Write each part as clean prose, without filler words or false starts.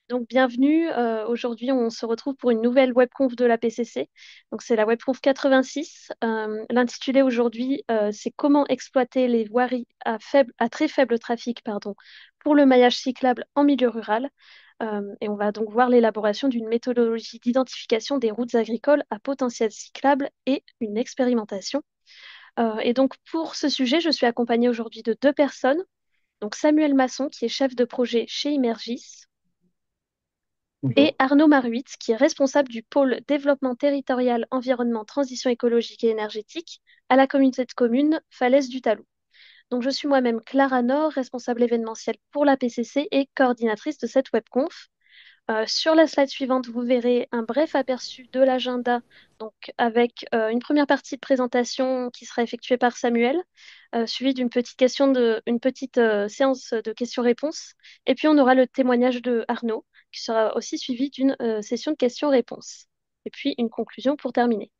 Donc bienvenue. Aujourd'hui, on se retrouve pour une nouvelle webconf de la PCC. Donc c'est la webconf 86. L'intitulé aujourd'hui, c'est comment exploiter les voiries à très faible trafic, pardon, pour le maillage cyclable en milieu rural. Et on va donc voir l'élaboration d'une méthodologie d'identification des routes agricoles à potentiel cyclable et une expérimentation. Et donc pour ce sujet, je suis accompagnée aujourd'hui de deux personnes. Donc Samuel Masson, qui est chef de projet chez Immergis, et Bonjour. Arnaud Maruitz, qui est responsable du pôle développement territorial, environnement, transition écologique et énergétique à la communauté de communes Falaise du Talou. Donc, je suis moi-même Clara Nord, responsable événementielle pour la PCC et coordinatrice de cette webconf. Sur la slide suivante, vous verrez un bref aperçu de l'agenda, donc avec une première partie de présentation qui sera effectuée par Samuel, suivie une petite séance de questions-réponses, et puis on aura le témoignage de Arnaud, qui sera aussi suivi d'une session de questions-réponses, et puis une conclusion pour terminer.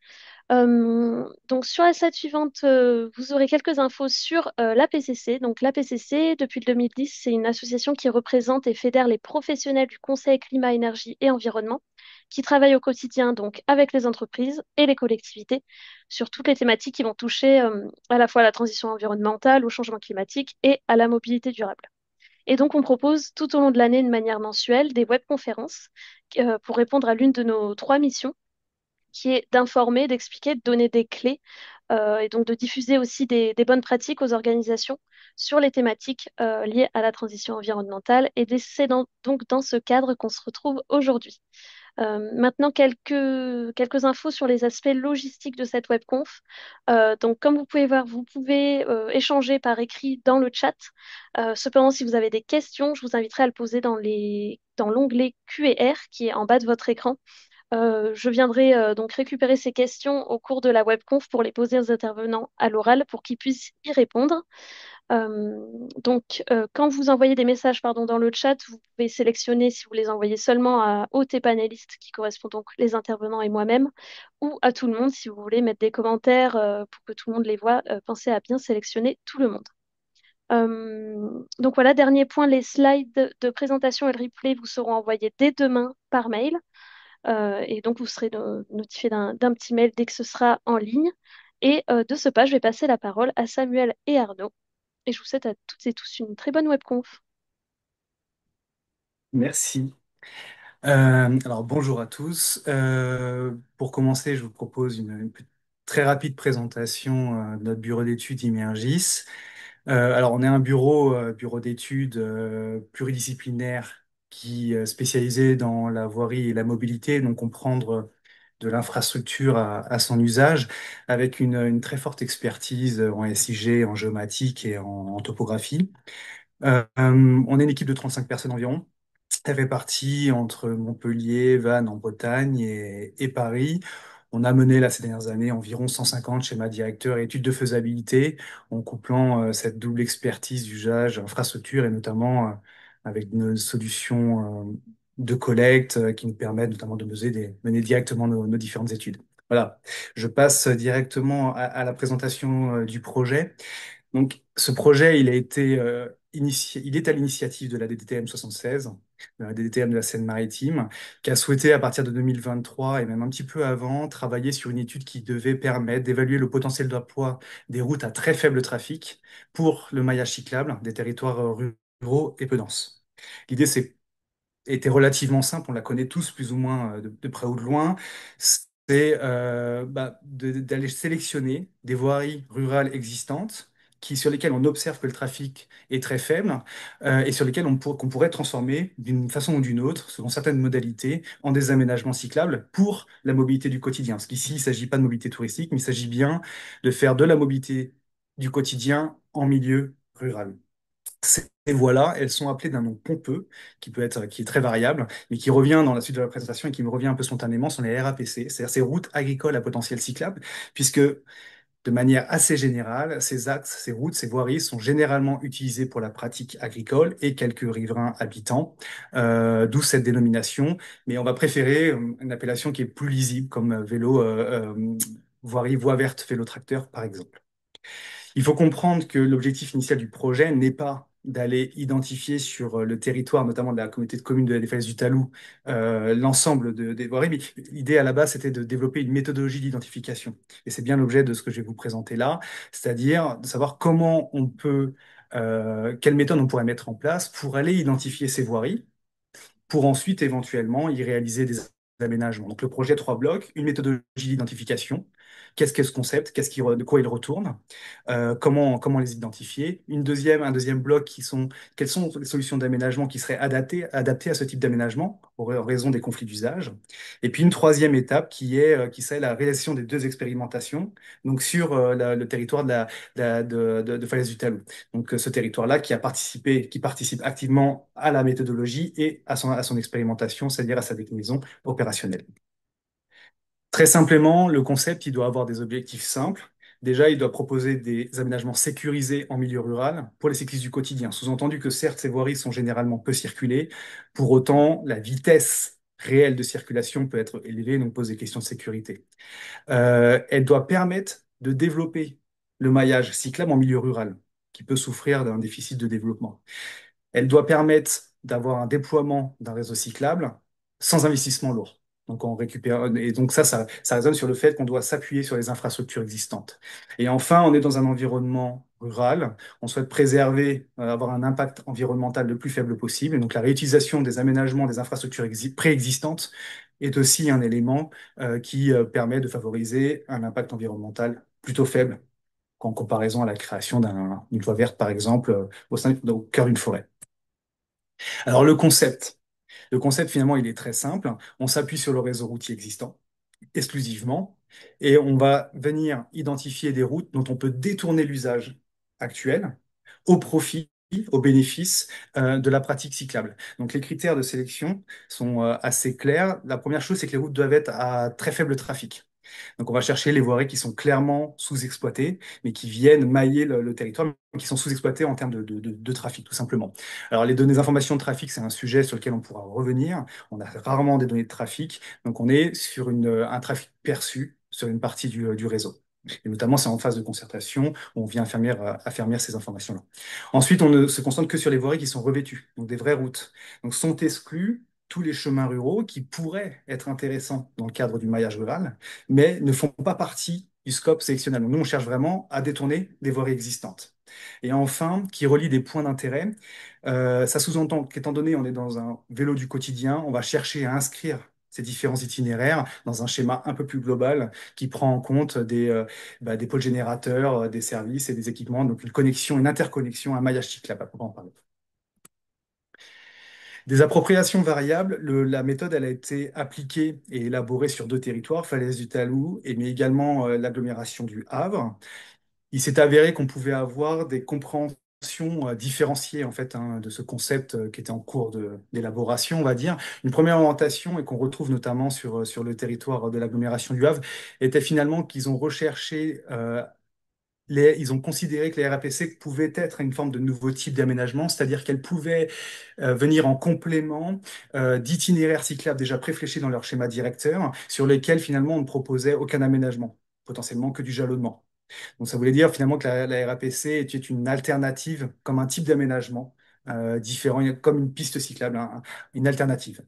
Donc sur la slide suivante, vous aurez quelques infos sur l'APCC. Donc l'APCC, depuis le 2010, c'est une association qui représente et fédère les professionnels du Conseil climat, énergie et environnement, qui travaillent au quotidien donc avec les entreprises et les collectivités sur toutes les thématiques qui vont toucher à la fois à la transition environnementale, au changement climatique et à la mobilité durable. Et donc on propose tout au long de l'année, de manière mensuelle, des webconférences pour répondre à l'une de nos trois missions qui est d'informer, d'expliquer, de donner des clés et donc de diffuser aussi des bonnes pratiques aux organisations sur les thématiques liées à la transition environnementale. Et c'est donc dans ce cadre qu'on se retrouve aujourd'hui. Maintenant, quelques infos sur les aspects logistiques de cette webconf. Donc, comme vous pouvez voir, vous pouvez échanger par écrit dans le chat. Cependant, si vous avez des questions, je vous inviterai à le poser dans l'onglet Q&R qui est en bas de votre écran. Je viendrai donc récupérer ces questions au cours de la webconf pour les poser aux intervenants à l'oral pour qu'ils puissent y répondre. Quand vous envoyez des messages pardon, dans le chat, vous pouvez sélectionner si vous les envoyez seulement à hôtes et panélistes, qui correspondent donc les intervenants et moi-même, ou à tout le monde si vous voulez mettre des commentaires pour que tout le monde les voit. Pensez à bien sélectionner tout le monde. Donc voilà, dernier point, les slides de présentation et le replay vous seront envoyés dès demain par mail. Et donc, vous serez notifié d'un petit mail dès que ce sera en ligne. Et de ce pas, je vais passer la parole à Samuel et Arnaud. Et je vous souhaite à toutes et tous une très bonne webconf. Merci. Alors bonjour à tous. Pour commencer, je vous propose très rapide présentation de notre bureau d'études Immergis. Alors on est un bureau d'études pluridisciplinaire qui est spécialisé dans la voirie et la mobilité, donc comprendre de l'infrastructure à son usage, avec une très forte expertise en SIG, en géomatique et en topographie. On est une équipe de 35 personnes environ, réparties entre Montpellier, Vannes en Bretagne et Paris. On a mené là, ces dernières années environ 150 schémas directeurs et études de faisabilité, en couplant cette double expertise d'usage, infrastructure et notamment avec nos solutions de collecte qui nous permettent notamment de mener directement nos différentes études. Voilà, je passe directement à la présentation du projet. Donc, ce projet, il est à l'initiative de la DDTM 76, de la DDTM de la Seine-Maritime, qui a souhaité, à partir de 2023 et même un petit peu avant, travailler sur une étude qui devait permettre d'évaluer le potentiel d'emploi des routes à très faible trafic pour le maillage cyclable des territoires ruraux et peu denses. L'idée, était relativement simple, on la connaît tous plus ou moins de près ou de loin. C'est d'aller sélectionner des voiries rurales existantes sur lesquelles on observe que le trafic est très faible et sur lesquelles qu'on pourrait transformer d'une façon ou d'une autre, selon certaines modalités, en des aménagements cyclables pour la mobilité du quotidien. Parce qu'ici, il ne s'agit pas de mobilité touristique, mais il s'agit bien de faire de la mobilité du quotidien en milieu rural. Ces voies-là, elles sont appelées d'un nom pompeux, qui est très variable, mais qui revient dans la suite de la présentation et qui me revient un peu spontanément, sont les RAPC, c'est-à-dire ces routes agricoles à potentiel cyclable, puisque de manière assez générale, ces axes, ces routes, ces voiries sont généralement utilisées pour la pratique agricole et quelques riverains habitants, d'où cette dénomination. Mais on va préférer une appellation qui est plus lisible, comme voirie, voie verte, vélo tracteur, par exemple. Il faut comprendre que l'objectif initial du projet n'est pas d'aller identifier sur le territoire, notamment de la communauté de communes des Falaises du Talou, l'ensemble des voiries. Mais l'idée à la base, c'était de développer une méthodologie d'identification. Et c'est bien l'objet de ce que je vais vous présenter là, c'est-à-dire de savoir comment on peut, quelle méthode on pourrait mettre en place pour aller identifier ces voiries pour ensuite éventuellement y réaliser des aménagements. Donc le projet 3 blocs, une méthodologie d'identification, qu'est-ce qu'est ce concept, de quoi il retourne, comment les identifier. Un deuxième bloc quelles sont les solutions d'aménagement qui seraient adaptées à ce type d'aménagement en raison des conflits d'usage. Et puis une troisième étape qui serait la réalisation des deux expérimentations, donc sur le territoire de Falaise du Talou. Donc ce territoire-là qui participe activement à la méthodologie et à son expérimentation, c'est-à-dire à sa déclinaison opérationnelle. Très simplement, le concept, il doit avoir des objectifs simples. Déjà, il doit proposer des aménagements sécurisés en milieu rural pour les cyclistes du quotidien. Sous-entendu que certes, ces voiries sont généralement peu circulées, pour autant, la vitesse réelle de circulation peut être élevée, donc pose des questions de sécurité. Elle doit permettre de développer le maillage cyclable en milieu rural, qui peut souffrir d'un déficit de développement. Elle doit permettre d'avoir un déploiement d'un réseau cyclable sans investissement lourd. Donc on récupère et donc ça résonne sur le fait qu'on doit s'appuyer sur les infrastructures existantes. Et enfin, on est dans un environnement rural. On souhaite préserver, avoir un impact environnemental le plus faible possible. Et donc la réutilisation des aménagements des infrastructures préexistantes est aussi un élément qui permet de favoriser un impact environnemental plutôt faible en comparaison à la création d'une voie verte, par exemple, au cœur d'une forêt. Alors le concept finalement, il est très simple. On s'appuie sur le réseau routier existant exclusivement et on va venir identifier des routes dont on peut détourner l'usage actuel au profit, au bénéfice de la pratique cyclable. Donc les critères de sélection sont assez clairs. La première chose, c'est que les routes doivent être à très faible trafic. Donc, on va chercher les voiries qui sont clairement sous-exploitées, mais qui viennent mailler le territoire, mais qui sont sous-exploitées en termes de trafic, tout simplement. Alors, les données d'information de trafic, c'est un sujet sur lequel on pourra revenir. On a rarement des données de trafic, donc on est sur un trafic perçu sur une partie du réseau. Et notamment, c'est en phase de concertation où on vient affermir ces informations-là. Ensuite, on ne se concentre que sur les voiries qui sont revêtues, donc des vraies routes. Donc, sont exclus tous les chemins ruraux qui pourraient être intéressants dans le cadre du maillage rural, mais ne font pas partie du scope sélectionnel. Donc, nous, on cherche vraiment à détourner des voiries existantes. Et enfin, qui relie des points d'intérêt, ça sous-entend qu'étant donné on est dans un vélo du quotidien, on va chercher à inscrire ces différents itinéraires dans un schéma un peu plus global qui prend en compte des pôles générateurs, des services et des équipements, donc une connexion, une interconnexion, un maillage cyclable à proprement parler. Des appropriations variables, la méthode elle a été appliquée et élaborée sur deux territoires, Falaise du Talou, mais également l'agglomération du Havre. Il s'est avéré qu'on pouvait avoir des compréhensions différenciées en fait de ce concept qui était en cours d'élaboration, on va dire. Une première orientation et qu'on retrouve notamment sur le territoire de l'agglomération du Havre était finalement qu'ils ont recherché ils ont considéré que les RAPC pouvaient être une forme de nouveau type d'aménagement, c'est-à-dire qu'elles pouvaient venir en complément d'itinéraires cyclables déjà préfléchés dans leur schéma directeur, sur lesquels finalement on ne proposait aucun aménagement, potentiellement que du jalonnement. Donc ça voulait dire finalement que la RAPC était une alternative, comme un type d'aménagement différent, comme une piste cyclable, une alternative.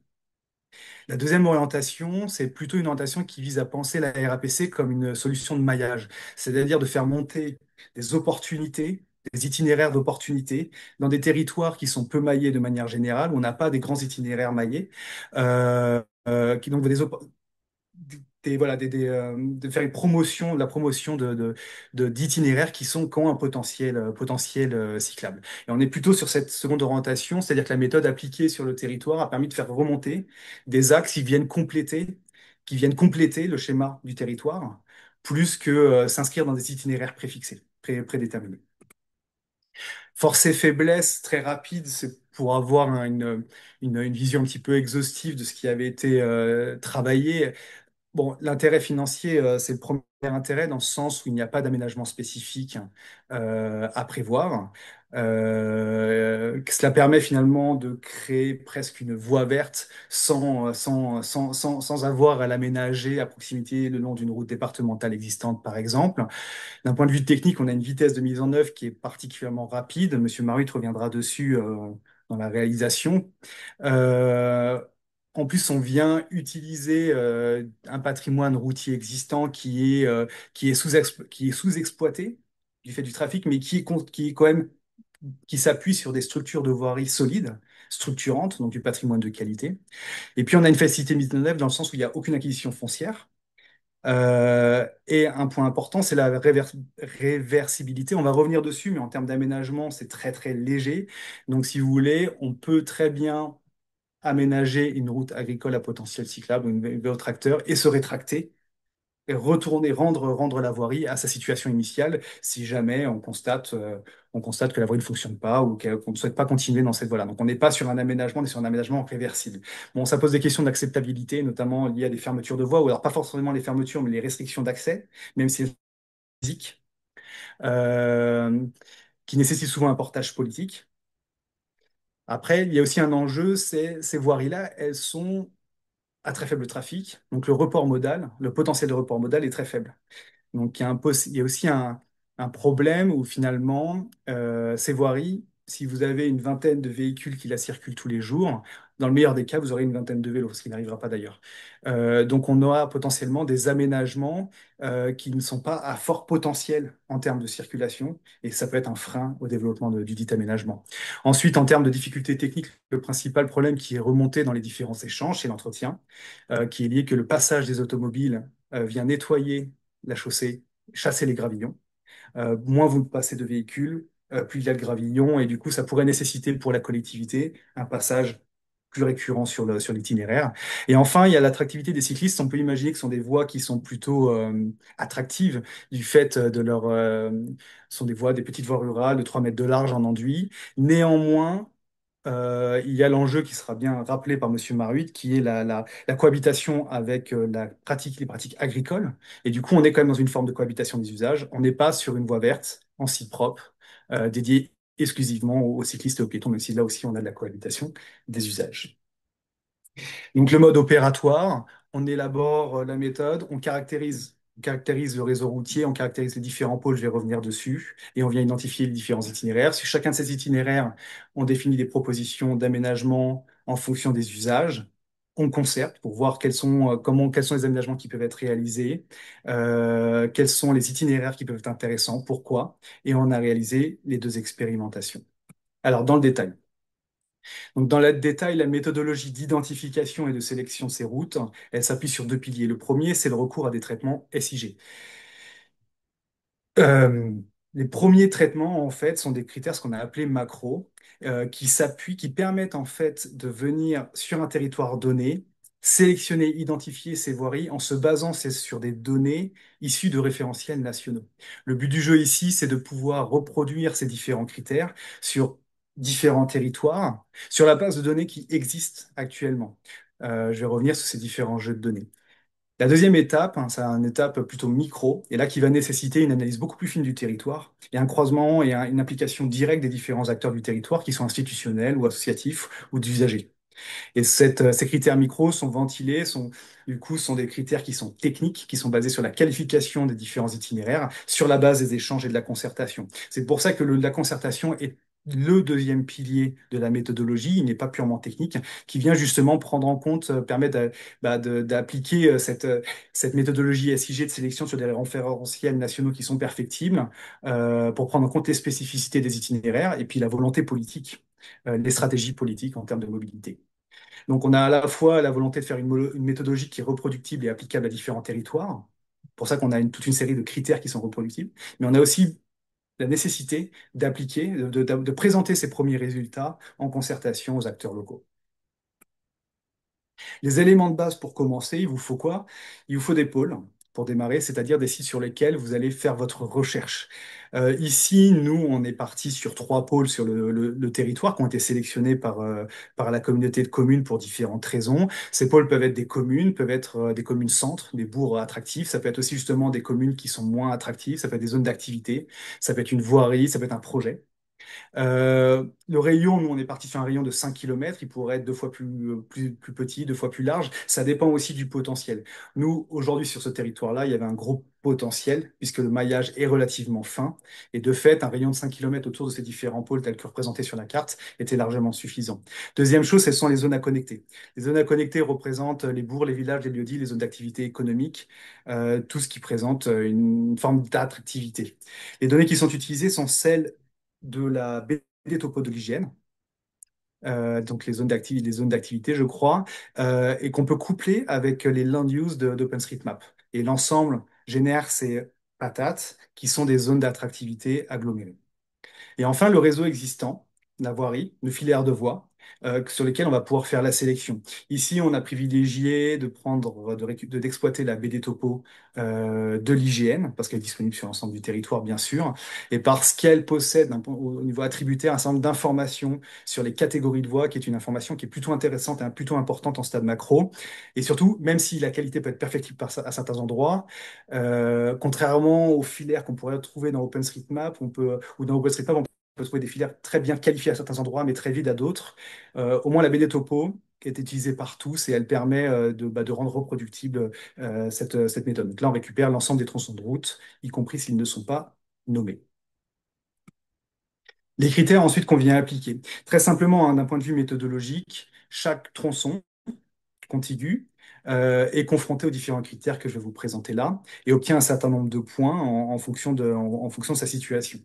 La deuxième orientation, c'est plutôt une orientation qui vise à penser la RAPC comme une solution de maillage, c'est-à-dire de faire monter des opportunités, des itinéraires d'opportunités dans des territoires qui sont peu maillés de manière générale, où on n'a pas des grands itinéraires maillés, qui donc voilà, de faire une promotion, la promotion d'itinéraires qui ont un potentiel cyclable. Et on est plutôt sur cette seconde orientation, c'est-à-dire que la méthode appliquée sur le territoire a permis de faire remonter des axes qui viennent compléter le schéma du territoire, plus que s'inscrire dans des itinéraires préfixés, prédéterminés. Force et faiblesse très rapide, c'est pour avoir une vision un petit peu exhaustive de ce qui avait été travaillé. Bon, l'intérêt financier, c'est le premier intérêt dans le sens où il n'y a pas d'aménagement spécifique à prévoir. Cela permet finalement de créer presque une voie verte sans avoir à l'aménager à proximité le long d'une route départementale existante, par exemple. D'un point de vue technique, on a une vitesse de mise en œuvre qui est particulièrement rapide. Monsieur Marut reviendra dessus dans la réalisation. Euh, En plus, on vient utiliser un patrimoine routier existant qui est sous-exploité du fait du trafic, mais qui est quand même qui s'appuie sur des structures de voirie solides, structurantes, donc du patrimoine de qualité. Et puis, on a une facilité de mise en œuvre dans le sens où il n'y a aucune acquisition foncière. Et un point important, c'est la réversibilité. On va revenir dessus, mais en termes d'aménagement, c'est très très léger. Donc, si vous voulez, on peut très bien aménager une route agricole à potentiel cyclable ou une vélo tracteur et se rétracter et retourner, rendre la voirie à sa situation initiale si jamais on constate que la voirie ne fonctionne pas ou qu'on ne souhaite pas continuer dans cette voie-là. Donc on n'est pas sur un aménagement, on est sur un aménagement réversible. Bon, ça pose des questions d'acceptabilité, notamment liées à des fermetures de voies, ou alors pas forcément les fermetures, mais les restrictions d'accès, même si c'est physique, euh, qui nécessite souvent un portage politique. Après, il y a aussi un enjeu, c'est ces voiries-là, elles sont à très faible trafic, donc le report modal, le potentiel de report modal est très faible. Donc, il y a aussi un problème où finalement, ces voiries, si vous avez une vingtaine de véhicules qui la circulent tous les jours, dans le meilleur des cas, vous aurez une vingtaine de vélos, ce qui n'arrivera pas d'ailleurs. Donc, on aura potentiellement des aménagements qui ne sont pas à fort potentiel en termes de circulation, et ça peut être un frein au développement du dit aménagement. Ensuite, en termes de difficultés techniques, le principal problème qui est remonté dans les différents échanges, c'est l'entretien, qui est lié que le passage des automobiles vient nettoyer la chaussée, chasser les gravillons. Moins vous passez de véhicules, plus il y a de gravillons, et du coup, ça pourrait nécessiter pour la collectivité un passage plus récurrent sur l'itinéraire. Et enfin, il y a l'attractivité des cyclistes. On peut imaginer que ce sont des voies qui sont plutôt attractives du fait de leur... ce sont des voies, des petites voies rurales de 3 mètres de large en enduit. Néanmoins, il y a l'enjeu qui sera bien rappelé par Monsieur Maruit, qui est la cohabitation avec les pratiques agricoles. Et du coup, on est quand même dans une forme de cohabitation des usages. On n'est pas sur une voie verte en site propre, dédiée exclusivement aux cyclistes et aux piétons, même si là aussi on a de la cohabitation des usages. Donc le mode opératoire, on élabore la méthode, on caractérise le réseau routier, on caractérise les différents pôles, je vais revenir dessus, et on vient identifier les différents itinéraires. Sur chacun de ces itinéraires, on définit des propositions d'aménagement en fonction des usages. On concerte pour voir quels sont les aménagements qui peuvent être réalisés, quels sont les itinéraires qui peuvent être intéressants, pourquoi, et on a réalisé les deux expérimentations. Alors, dans le détail. Donc, dans le détail, la méthodologie d'identification et de sélection de ces routes, elle s'appuie sur deux piliers. Le premier, c'est le recours à des traitements SIG. Euh, les premiers traitements, en fait, sont des critères, ce qu'on a appelé macro, qui permettent, en fait, de venir sur un territoire donné, sélectionner, identifier ces voiries en se basant sur des données issues de référentiels nationaux. Le but du jeu ici, c'est de pouvoir reproduire ces différents critères sur différents territoires, sur la base de données qui existent actuellement. Je vais revenir sur ces différents jeux de données. La deuxième étape, hein, c'est une étape plutôt micro, et là qui va nécessiter une analyse beaucoup plus fine du territoire et un croisement et une implication directe des différents acteurs du territoire, qui sont institutionnels ou associatifs ou d'usagers. Et ces critères micro sont ventilés, du coup, sont des critères qui sont techniques, qui sont basés sur la qualification des différents itinéraires, sur la base des échanges et de la concertation. C'est pour ça que la concertation est le deuxième pilier de la méthodologie, il n'est pas purement technique, qui vient justement prendre en compte, permettre d'appliquer cette méthodologie SIG de sélection sur des référentiels nationaux qui sont perfectibles, pour prendre en compte les spécificités des itinéraires et puis la volonté politique, les stratégies politiques en termes de mobilité. Donc, on a à la fois la volonté de faire une méthodologie qui est reproductible et applicable à différents territoires. C'est pour ça qu'on a toute une série de critères qui sont reproductibles. Mais on a aussi la nécessité d'appliquer, de présenter ces premiers résultats en concertation aux acteurs locaux. Les éléments de base pour commencer, il vous faut quoi? Il vous faut des pôles pour démarrer, c'est-à-dire des sites sur lesquels vous allez faire votre recherche. Ici, nous, on est parti sur trois pôles sur le territoire qui ont été sélectionnés par la communauté de communes pour différentes raisons. Ces pôles peuvent être des communes, peuvent être des communes centres, des bourgs attractifs. Ça peut être aussi justement des communes qui sont moins attractives. Ça peut être des zones d'activité. Ça peut être une voirie, ça peut être un projet. Le rayon, nous, on est parti sur un rayon de 5 km. Il pourrait être deux fois plus petit, deux fois plus large. Ça dépend aussi du potentiel. Nous, aujourd'hui, sur ce territoire-là, il y avait un gros potentiel puisque le maillage est relativement fin. Et de fait, un rayon de 5 km autour de ces différents pôles tels que représentés sur la carte était largement suffisant. Deuxième chose, ce sont les zones à connecter. Les zones à connecter représentent les bourgs, les villages, les lieux-dits, les zones d'activité économique, tout ce qui présente une forme d'attractivité. Les données qui sont utilisées sont celles de la BD topo de l'hygiène, donc les zones d'activité, je crois, et qu'on peut coupler avec les land use d'OpenStreetMap. Et l'ensemble génère ces patates qui sont des zones d'attractivité agglomérées. Et enfin, le réseau existant, la voirie, le filaire de voies, sur lesquels on va pouvoir faire la sélection. Ici, on a privilégié de prendre, d'exploiter la BD Topo de l'IGN, parce qu'elle est disponible sur l'ensemble du territoire, bien sûr, et parce qu'elle possède, au niveau attributaire, un certain nombre d'informations sur les catégories de voies, qui est une information qui est plutôt intéressante et plutôt importante en stade macro. Et surtout, même si la qualité peut être perfectible à certains endroits, contrairement aux filaires qu'on pourrait trouver dans OpenStreetMap, ou dans OpenStreetMap, on peut trouver des filières très bien qualifiées à certains endroits, mais très vides à d'autres. Au moins, la BD Topo est utilisée par tous et elle permet de rendre reproductible cette méthode. Donc là, on récupère l'ensemble des tronçons de route, y compris s'ils ne sont pas nommés. Les critères ensuite qu'on vient appliquer. Très simplement, hein, d'un point de vue méthodologique, chaque tronçon contigu est confronté aux différents critères que je vais vous présenter là et obtient un certain nombre de points en fonction de sa situation.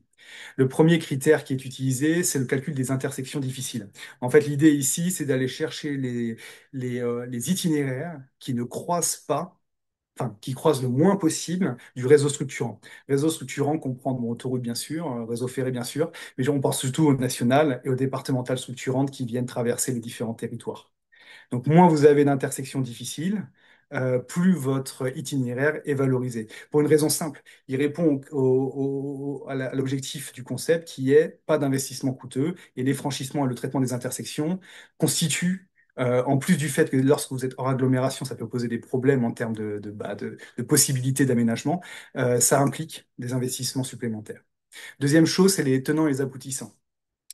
Le premier critère qui est utilisé, c'est le calcul des intersections difficiles. En fait, l'idée ici, c'est d'aller chercher les itinéraires qui ne croisent pas, enfin, qui croisent le moins possible du réseau structurant. Réseau structurant comprend bon, autoroute, bien sûr, réseau ferré, bien sûr, mais on pense surtout au national et aux départementales structurantes qui viennent traverser les différents territoires. Donc, moins vous avez d'intersections difficiles, plus votre itinéraire est valorisé. Pour une raison simple, il répond à l'objectif du concept qui est pas d'investissement coûteux et les franchissements et le traitement des intersections constituent, en plus du fait que lorsque vous êtes hors agglomération, ça peut poser des problèmes en termes de possibilités d'aménagement, ça implique des investissements supplémentaires. Deuxième chose, c'est les tenants et les aboutissants.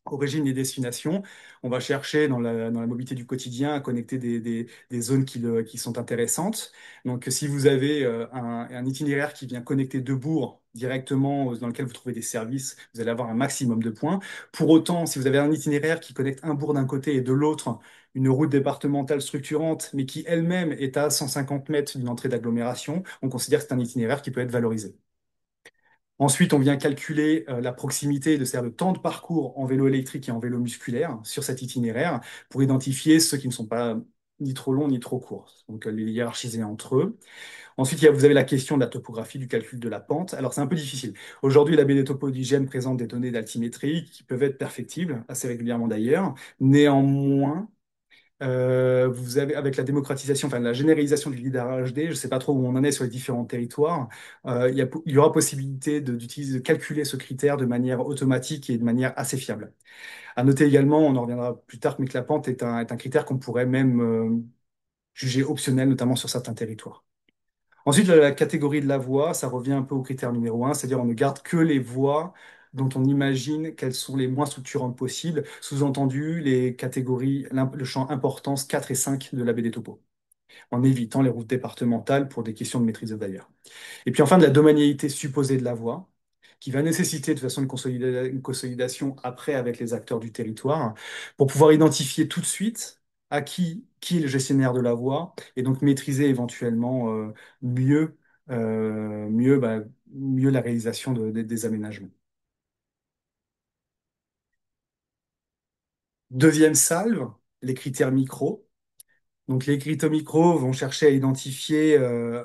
Origine et destination, on va chercher dans la mobilité du quotidien à connecter des zones qui sont intéressantes. Donc, si vous avez un itinéraire qui vient connecter deux bourgs directement dans lequel vous trouvez des services, vous allez avoir un maximum de points. Pour autant, si vous avez un itinéraire qui connecte un bourg d'un côté et de l'autre, une route départementale structurante, mais qui elle-même est à 150 mètres d'une entrée d'agglomération, on considère que c'est un itinéraire qui peut être valorisé. Ensuite, on vient calculer la proximité, c'est-à-dire le temps de parcours en vélo électrique et en vélo musculaire sur cet itinéraire pour identifier ceux qui ne sont pas ni trop longs ni trop courts. Donc, les hiérarchiser entre eux. Ensuite, vous avez la question de la topographie, du calcul de la pente. Alors, c'est un peu difficile. Aujourd'hui, la BD Topo d'hygiène présente des données d'altimétrie qui peuvent être perfectibles, assez régulièrement d'ailleurs. Néanmoins, vous avez, avec la démocratisation, enfin la généralisation du lidar HD, je ne sais pas trop où on en est sur les différents territoires, il y aura possibilité d'utiliser, de calculer ce critère de manière automatique et de manière assez fiable. À noter également, on en reviendra plus tard, mais que la pente est un critère qu'on pourrait même juger optionnel, notamment sur certains territoires. Ensuite, la catégorie de la voie, ça revient un peu au critère numéro un, c'est-à-dire on ne garde que les voies dont on imagine qu'elles sont les moins structurantes possibles, sous-entendu les catégories, le champ importance 4 et 5 de la BD Topo, en évitant les routes départementales pour des questions de maîtrise de d'ailleurs. Et puis enfin, de la domanialité supposée de la voie, qui va nécessiter de toute façon une consolidation après avec les acteurs du territoire, pour pouvoir identifier tout de suite à qui est le gestionnaire de la voie, et donc maîtriser éventuellement mieux, mieux la réalisation des aménagements. Deuxième salve, les critères micro. Donc les crypto-micros vont chercher à identifier,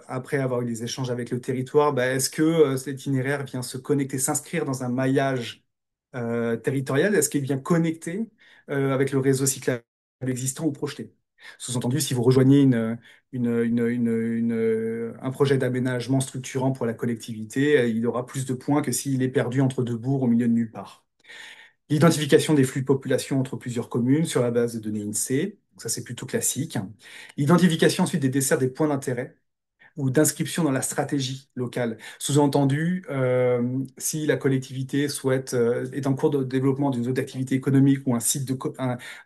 après avoir eu des échanges avec le territoire, bah, est-ce que cet itinéraire vient se connecter, s'inscrire dans un maillage territorial? Est-ce qu'il vient connecter avec le réseau cyclable existant ou projeté? Sous-entendu, si vous rejoignez un projet d'aménagement structurant pour la collectivité, il aura plus de points que s'il est perdu entre deux bourgs au milieu de nulle part. L'identification des flux de population entre plusieurs communes sur la base de données INSEE. Donc ça, c'est plutôt classique. L'identification ensuite des desserts des points d'intérêt ou d'inscription dans la stratégie locale. Sous-entendu, si la collectivité souhaite, est en cours de développement d'une zone d'activité économique ou un site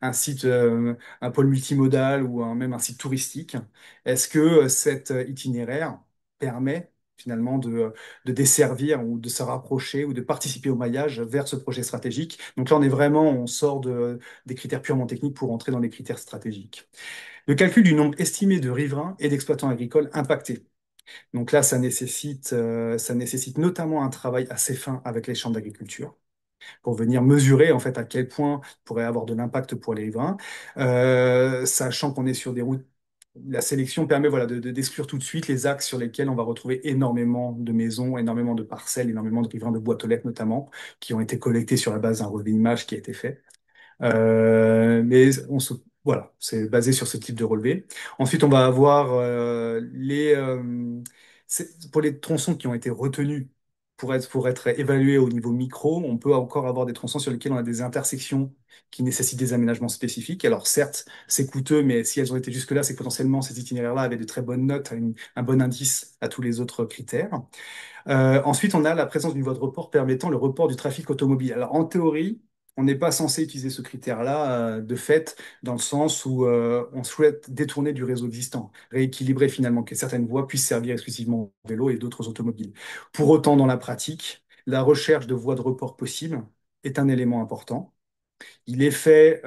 un site, un pôle multimodal ou même un site touristique, est-ce que cet itinéraire permet finalement de desservir ou de se rapprocher ou de participer au maillage vers ce projet stratégique? Donc là, on sort des critères purement techniques pour entrer dans les critères stratégiques. Le calcul du nombre estimé de riverains et d'exploitants agricoles impactés. Donc là, ça nécessite notamment un travail assez fin avec les chambres d'agriculture pour venir mesurer en fait à quel point pourrait avoir de l'impact pour les riverains, sachant qu'on est sur des routes. La sélection permet voilà, d'exclure tout de suite les axes sur lesquels on va retrouver énormément de maisons, énormément de parcelles, énormément de riverains de boîtes aux lettres notamment, qui ont été collectés sur la base d'un relevé image qui a été fait. Mais voilà, c'est basé sur ce type de relevé. Ensuite, on va avoir pour les tronçons qui ont été retenus pour être évalués au niveau micro, on peut encore avoir des tronçons sur lesquels on a des intersections qui nécessitent des aménagements spécifiques. Alors certes, c'est coûteux, mais si elles ont été jusque-là, c'est que potentiellement ces itinéraires-là avaient de très bonnes notes, un bon indice à tous les autres critères. Ensuite, on a la présence d'une voie de report permettant le report du trafic automobile. Alors, en théorie, on n'est pas censé utiliser ce critère-là de fait, dans le sens où on souhaite détourner du réseau existant, rééquilibrer finalement que certaines voies puissent servir exclusivement aux vélos et d'autres automobiles. Pour autant, dans la pratique, la recherche de voies de report possibles est un élément important. Il est fait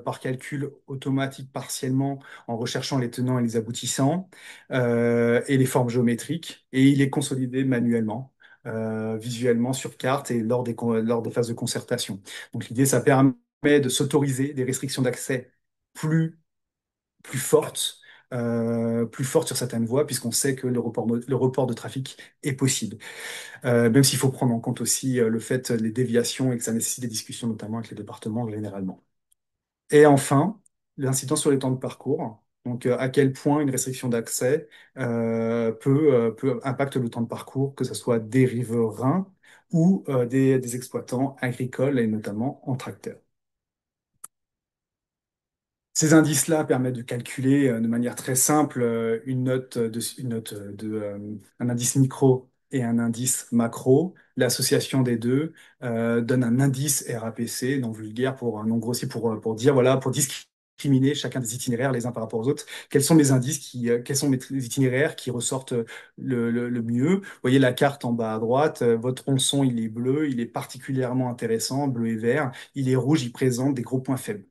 par calcul automatique partiellement en recherchant les tenants et les aboutissants et les formes géométriques, et il est consolidé manuellement, visuellement sur carte et lors des phases de concertation. Donc l'idée, ça permet de s'autoriser des restrictions d'accès plus, plus fortes. Plus fortes sur certaines voies, puisqu'on sait que le report de trafic est possible. Même s'il faut prendre en compte aussi le fait les déviations et que ça nécessite des discussions, notamment avec les départements généralement. Et enfin, l'incidence sur les temps de parcours. Donc, à quel point une restriction d'accès peut impacter le temps de parcours, que ce soit des riverains ou des exploitants agricoles et notamment en tracteur. Ces indices-là permettent de calculer de manière très simple un indice micro et un indice macro. L'association des deux donne un indice RAPC, non vulgaire pour un nom grossier pour dire voilà pour discriminer chacun des itinéraires les uns par rapport aux autres. Quels sont mes indices quels sont mes itinéraires qui ressortent le mieux? Vous voyez la carte en bas à droite. Votre tronçon il est bleu, il est particulièrement intéressant, bleu et vert. Il est rouge, il présente des gros points faibles.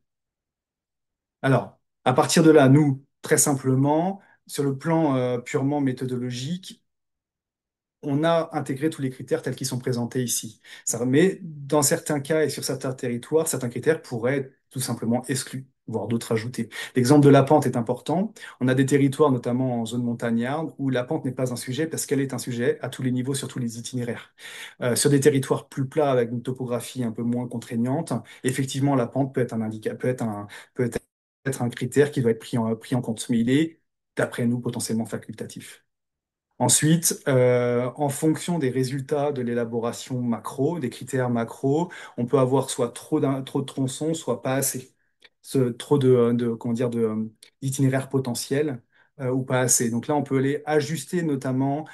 Alors, à partir de là, nous, très simplement, sur le plan purement méthodologique, on a intégré tous les critères tels qu'ils sont présentés ici. Mais dans certains cas et sur certains territoires, certains critères pourraient être tout simplement exclus, voire d'autres ajoutés. L'exemple de la pente est important. On a des territoires, notamment en zone montagnarde, où la pente n'est pas un sujet parce qu'elle est un sujet à tous les niveaux, sur tous les itinéraires. Sur des territoires plus plats, avec une topographie un peu moins contraignante, effectivement, la pente peut être un indicateur, peut être un critère qui doit être pris en compte, mais il est, d'après nous, potentiellement facultatif. Ensuite, en fonction des résultats de l'élaboration macro, des critères macro, on peut avoir soit trop de tronçons, soit pas assez. Trop comment dire, d'itinéraires potentiels ou pas assez. Donc là, on peut aller ajuster notamment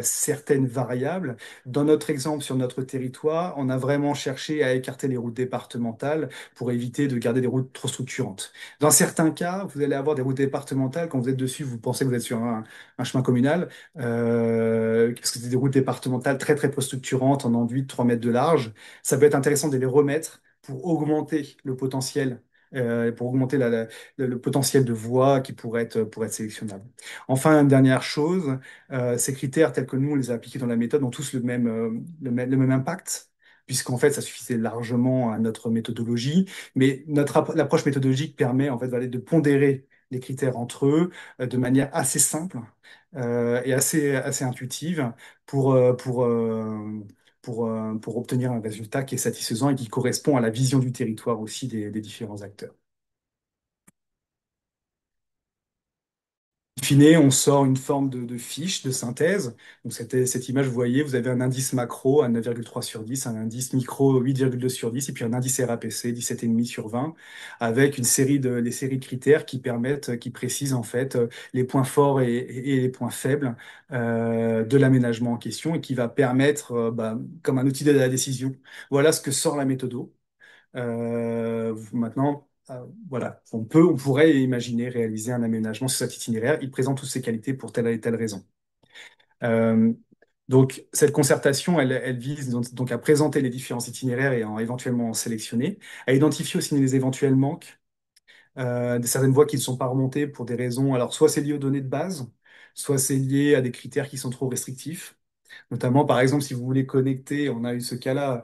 certaines variables. Dans notre exemple, sur notre territoire, on a vraiment cherché à écarter les routes départementales pour éviter de garder des routes trop structurantes. Dans certains cas, vous allez avoir des routes départementales, quand vous êtes dessus, vous pensez que vous êtes sur un chemin communal, parce que c'est des routes départementales très très peu structurantes, en enduit de 3 mètres de large. Ça peut être intéressant de les remettre pour augmenter le potentiel, pour augmenter le potentiel de voies qui pourraient être sélectionnables. Enfin, une dernière chose, ces critères tels que nous on les a appliqués dans la méthode ont tous le même impact, puisqu'en fait, ça suffisait largement à notre méthodologie, mais l'approche méthodologique permet en fait de pondérer les critères entre eux de manière assez simple et assez intuitive pour, euh, pour, euh, pour obtenir un résultat qui est satisfaisant et qui correspond à la vision du territoire aussi des différents acteurs. fine, on sort une forme de fiche de synthèse. Donc, cette image, vous voyez, vous avez un indice macro à 9,3 sur 10, un indice micro 8,2 sur 10, et puis un indice RAPC 17,5 sur 20, avec les séries de critères qui permettent, qui précisent en fait les points forts et les points faibles de l'aménagement en question et qui va permettre, comme un outil de la décision. Voilà ce que sort la méthodo. Maintenant, voilà, on pourrait imaginer réaliser un aménagement sur cet itinéraire. Il présente toutes ses qualités pour telle et telle raison. Euh, donc, cette concertation, elle vise donc à présenter les différents itinéraires et éventuellement en sélectionner, à identifier aussi les éventuels manques, de certaines voies qui ne sont pas remontées pour des raisons. Alors, soit c'est lié aux données de base, soit c'est lié à des critères qui sont trop restrictifs. Notamment, par exemple, si vous voulez connecter, on a eu ce cas-là,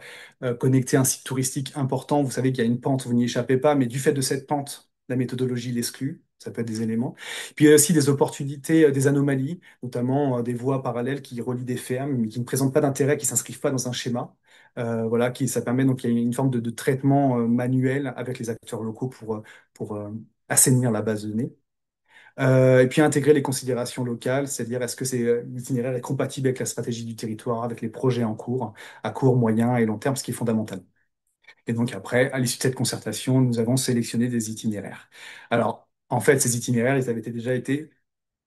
connecter un site touristique important, vous savez qu'il y a une pente, vous n'y échappez pas, mais du fait de cette pente, la méthodologie l'exclut. Ça peut être des éléments. Puis il y a aussi des opportunités, des anomalies, notamment des voies parallèles qui relient des fermes, mais qui ne présentent pas d'intérêt, qui s'inscrivent pas dans un schéma. Voilà, ça permet donc il y a une forme de traitement manuel avec les acteurs locaux pour assainir la base de données. Et puis intégrer les considérations locales, c'est-à-dire est-ce que l'itinéraire est compatible avec la stratégie du territoire, avec les projets en cours, à court, moyen et long terme, ce qui est fondamental. Et donc après, à l'issue de cette concertation, nous avons sélectionné des itinéraires. Alors, en fait, ces itinéraires, ils avaient déjà été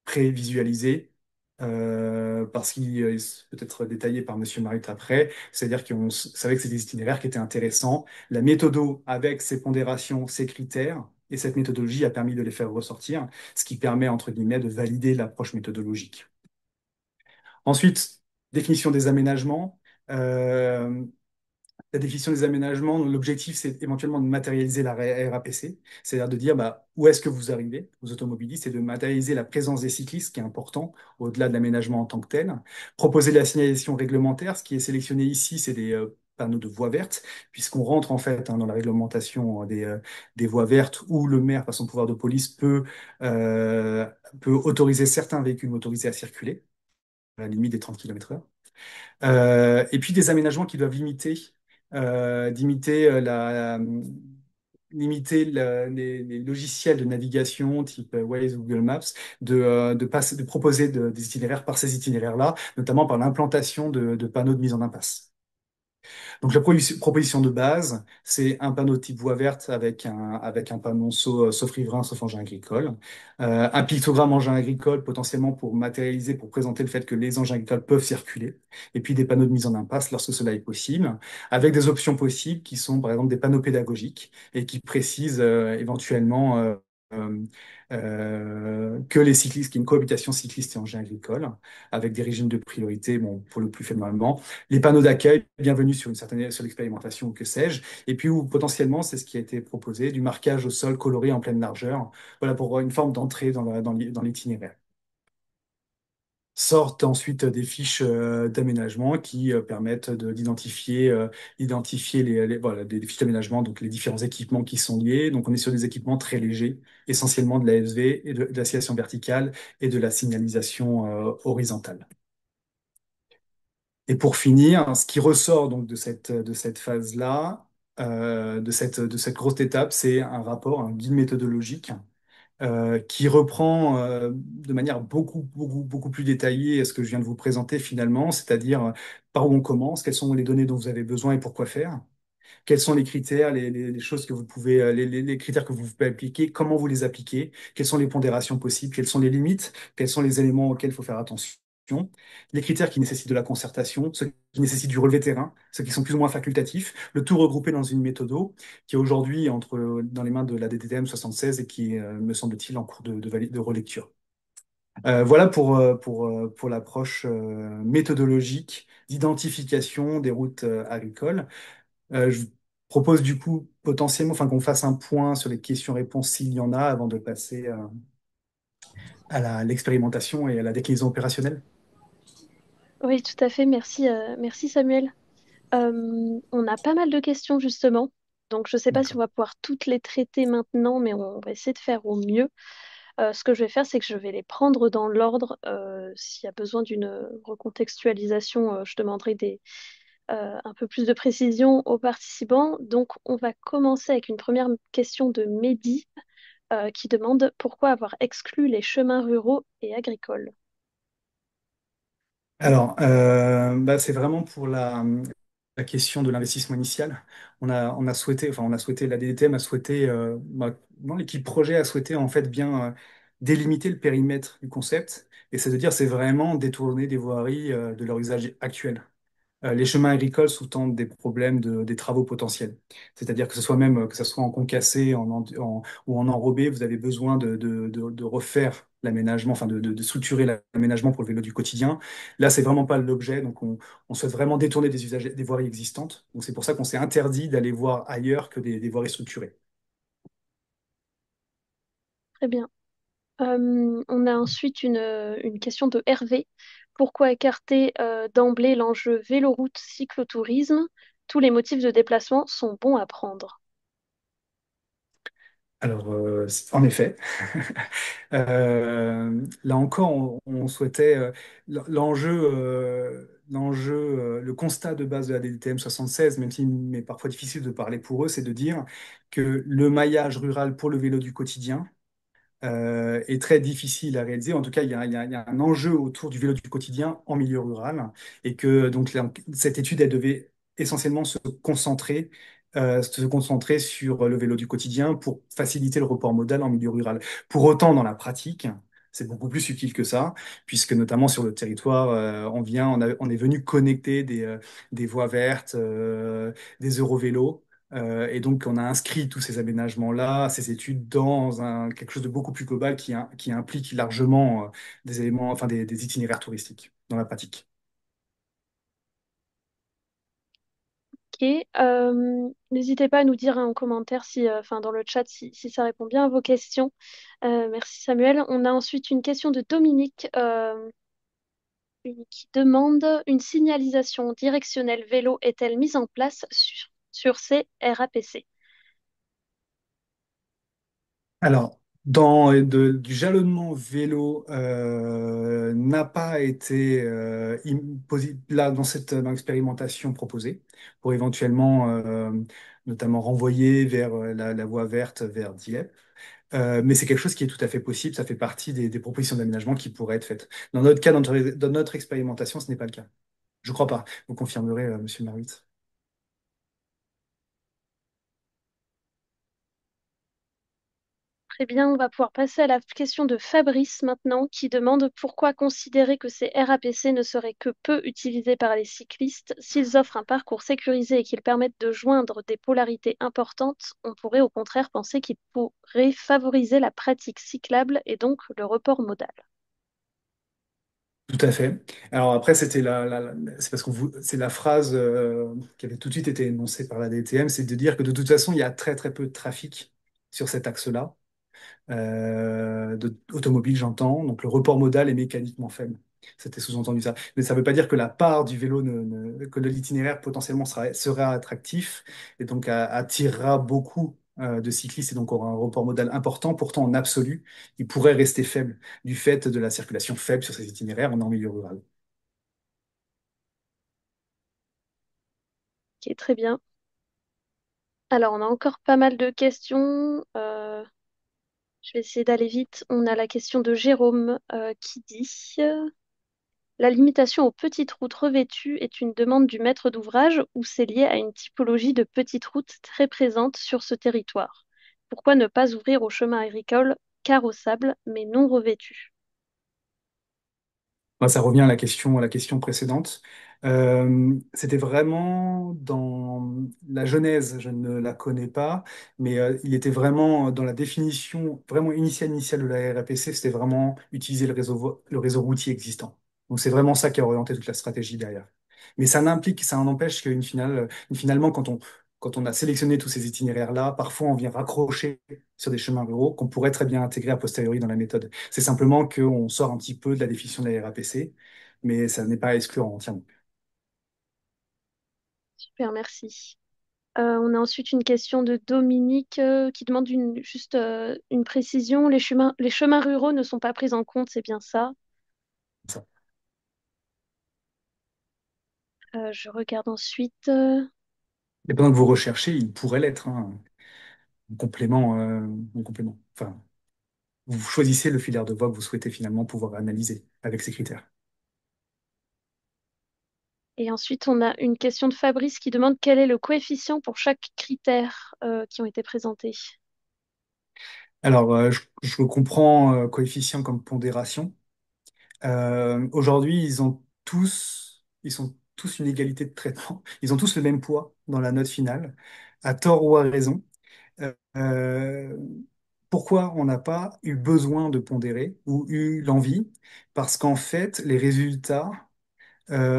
prévisualisés parce qu'il peut être détaillé par Monsieur Marit après, c'est-à-dire qu'on savait que c'était des itinéraires qui étaient intéressants. La méthodo avec ses pondérations, ses critères, et cette méthodologie a permis de les faire ressortir, ce qui permet, entre guillemets, de valider l'approche méthodologique. Ensuite, définition des aménagements. Euh, la définition des aménagements, l'objectif, c'est éventuellement de matérialiser la RAPC, c'est-à-dire de dire où est-ce que vous arrivez, aux automobilistes, et de matérialiser la présence des cyclistes, ce qui est important, au-delà de l'aménagement en tant que tel. Proposer de la signalisation réglementaire, ce qui est sélectionné ici, c'est des panneaux de voies vertes, puisqu'on rentre en fait dans la réglementation des voies vertes, où le maire, par son pouvoir de police, euh, peut autoriser certains véhicules motorisés à circuler, à la limite des 30 km/h. Et puis des aménagements qui doivent d'imiter limiter les logiciels de navigation type Waze ou Google Maps, de proposer des itinéraires par ces itinéraires-là, notamment par l'implantation de panneaux de mise en impasse. Donc la proposition de base, c'est un panneau type voie verte avec un panneau sauf riverain, sauf engin agricole. Un pictogramme engin agricole potentiellement pour matérialiser, pour présenter le fait que les engins agricoles peuvent circuler. Et puis des panneaux de mise en impasse lorsque cela est possible, avec des options possibles qui sont par exemple des panneaux pédagogiques et qui précisent éventuellement euh, que les cyclistes, qu'il y ait une cohabitation cycliste et engin agricole, avec des régimes de priorité, bon, pour le plus faible normalement, les panneaux d'accueil, bienvenue sur sur l'expérimentation, que sais-je, et puis où potentiellement, c'est ce qui a été proposé, du marquage au sol coloré en pleine largeur, voilà, pour une forme d'entrée dans l'itinéraire. Sortent ensuite des fiches d'aménagement qui permettent d'identifier voilà, des fiches d'aménagement, donc les différents équipements qui sont liés. Donc on est sur des équipements très légers, essentiellement de l'ASV et de l'assignation verticale et de la signalisation horizontale. Et pour finir, ce qui ressort donc de cette phase-là, de cette grosse étape, c'est un rapport, un guide méthodologique qui reprend de manière beaucoup plus détaillée ce que je viens de vous présenter finalement, c'est-à-dire par où on commence, quelles sont les données dont vous avez besoin et pourquoi faire, quels sont les critères, les choses que vous pouvez, les critères que vous pouvez appliquer, comment vous les appliquez, quelles sont les pondérations possibles, quelles sont les limites, quels sont les éléments auxquels il faut faire attention, les critères qui nécessitent de la concertation, ceux qui nécessitent du relevé terrain, ceux qui sont plus ou moins facultatifs, le tout regroupé dans une méthodo qui est aujourd'hui dans les mains de la DTTM 76 et qui est, me semble-t-il, en cours de relecture. Voilà pour l'approche méthodologique d'identification des routes agricoles. Je vous propose du coup potentiellement, enfin, qu'on fasse un point sur les questions-réponses s'il y en a avant de passer à l'expérimentation et à la déclinaison opérationnelle. Oui, tout à fait. Merci, merci Samuel. On a pas mal de questions justement. Donc, je ne sais pas si on D'accord. va pouvoir toutes les traiter maintenant, mais on va essayer de faire au mieux. Ce que je vais faire, c'est que je vais les prendre dans l'ordre. S'il y a besoin d'une recontextualisation, je demanderai un peu plus de précision aux participants. Donc, on va commencer avec une première question de Mehdi. qui demande pourquoi avoir exclu les chemins ruraux et agricoles. Alors, c'est vraiment pour la question de l'investissement initial. On a souhaité, enfin, on a souhaité, la DDTM a souhaité, non, l'équipe projet a souhaité en fait bien délimiter le périmètre du concept. Et c'est de dire, c'est vraiment détourner des voiries de leur usage actuel. Les chemins agricoles sous-tendent des problèmes des travaux potentiels. C'est-à-dire que ce soit même que ce soit en concassé ou en enrobé, vous avez besoin de refaire l'aménagement, enfin de structurer l'aménagement pour le vélo du quotidien. Là, c'est vraiment pas l'objet, donc on souhaite vraiment détourner des usages, des voiries existantes. Donc c'est pour ça qu'on s'est interdit d'aller voir ailleurs que des voiries structurées. Très bien. On a ensuite une question de Hervé. Pourquoi écarter d'emblée l'enjeu véloroute cyclotourisme? Tous les motifs de déplacement sont bons à prendre. Alors, en effet, là encore, on souhaitait le constat de base de la DDTM 76, même s'il m'est parfois difficile de parler pour eux, c'est de dire que le maillage rural pour le vélo du quotidien est très difficile à réaliser. En tout cas, il y a un enjeu autour du vélo du quotidien en milieu rural et que donc cette étude, elle devait essentiellement se concentrer sur le vélo du quotidien pour faciliter le report modal en milieu rural. Pour autant, dans la pratique, c'est beaucoup plus subtil que ça, puisque notamment sur le territoire, on est venu connecter des voies vertes, des eurovélos. Et donc, on a inscrit tous ces aménagements-là, ces études dans quelque chose de beaucoup plus global qui implique largement des éléments, enfin des itinéraires touristiques dans la pratique. Ok. N'hésitez pas à nous dire en commentaire si, enfin dans le chat si ça répond bien à vos questions. Merci Samuel. On a ensuite une question de Dominique qui demande une signalisation directionnelle vélo est-elle mise en place sur ces RAPC? Alors, du jalonnement vélo n'a pas été là dans l'expérimentation proposée pour éventuellement notamment renvoyer vers la voie verte vers Dieppe. Mais c'est quelque chose qui est tout à fait possible, ça fait partie des propositions d'aménagement qui pourraient être faites. Dans notre cas, dans notre expérimentation, ce n'est pas le cas. Je crois pas. Vous confirmerez, Monsieur Maruit. Très bien, on va pouvoir passer à la question de Fabrice maintenant, qui demande pourquoi considérer que ces RAPC ne seraient que peu utilisés par les cyclistes. S'ils offrent un parcours sécurisé et qu'ils permettent de joindre des polarités importantes, on pourrait au contraire penser qu'ils pourraient favoriser la pratique cyclable et donc le report modal. Tout à fait. Alors après, c'est parce c'est la phrase qui avait tout de suite été énoncée par la DTM, c'est de dire que de toute façon, il y a très très peu de trafic sur cet axe-là, automobile, j'entends. Donc le report modal est mécaniquement faible. C'était sous-entendu ça. Mais ça ne veut pas dire que la part du vélo, que de l'itinéraire potentiellement sera attractif et donc attirera beaucoup de cyclistes et donc aura un report modal important. Pourtant, en absolu, il pourrait rester faible du fait de la circulation faible sur ces itinéraires. On est en milieu rural. Ok, très bien. Alors, on a encore pas mal de questions. Je vais essayer d'aller vite. On a la question de Jérôme qui dit la limitation aux petites routes revêtues est une demande du maître d'ouvrage ou c'est lié à une typologie de petites routes très présente sur ce territoire? Pourquoi ne pas ouvrir aux chemins agricoles carrossables mais non revêtus? Moi, ça revient à la question précédente. C'était vraiment dans la genèse, je ne la connais pas, mais il était vraiment dans la définition vraiment initiale de la RAPC, c'était vraiment utiliser le réseau routier existant. Donc c'est vraiment ça qui a orienté toute la stratégie derrière. Mais ça n'empêche finalement, quand on a sélectionné tous ces itinéraires-là, parfois on vient raccrocher sur des chemins ruraux qu'on pourrait très bien intégrer a posteriori dans la méthode. C'est simplement qu'on sort un petit peu de la définition de la RAPC, mais ça n'est pas à exclure entièrement. Super, merci. On a ensuite une question de Dominique qui demande juste une précision. Les chemins ruraux ne sont pas pris en compte, c'est bien ça. Ça. Je regarde ensuite. Et pendant que vous recherchez, il pourrait l'être, hein. en complément, en complément. Enfin, vous choisissez le filière de voie que vous souhaitez finalement pouvoir analyser avec ces critères. Et ensuite, on a une question de Fabrice qui demande quel est le coefficient pour chaque critère qui ont été présentés. Alors, je comprends coefficient comme pondération. Aujourd'hui, ils sont tous une égalité de traitement. Ils ont tous le même poids dans la note finale, à tort ou à raison. Euh, Pourquoi on n'a pas eu besoin de pondérer ou eu l'envie? Parce qu'en fait, les résultats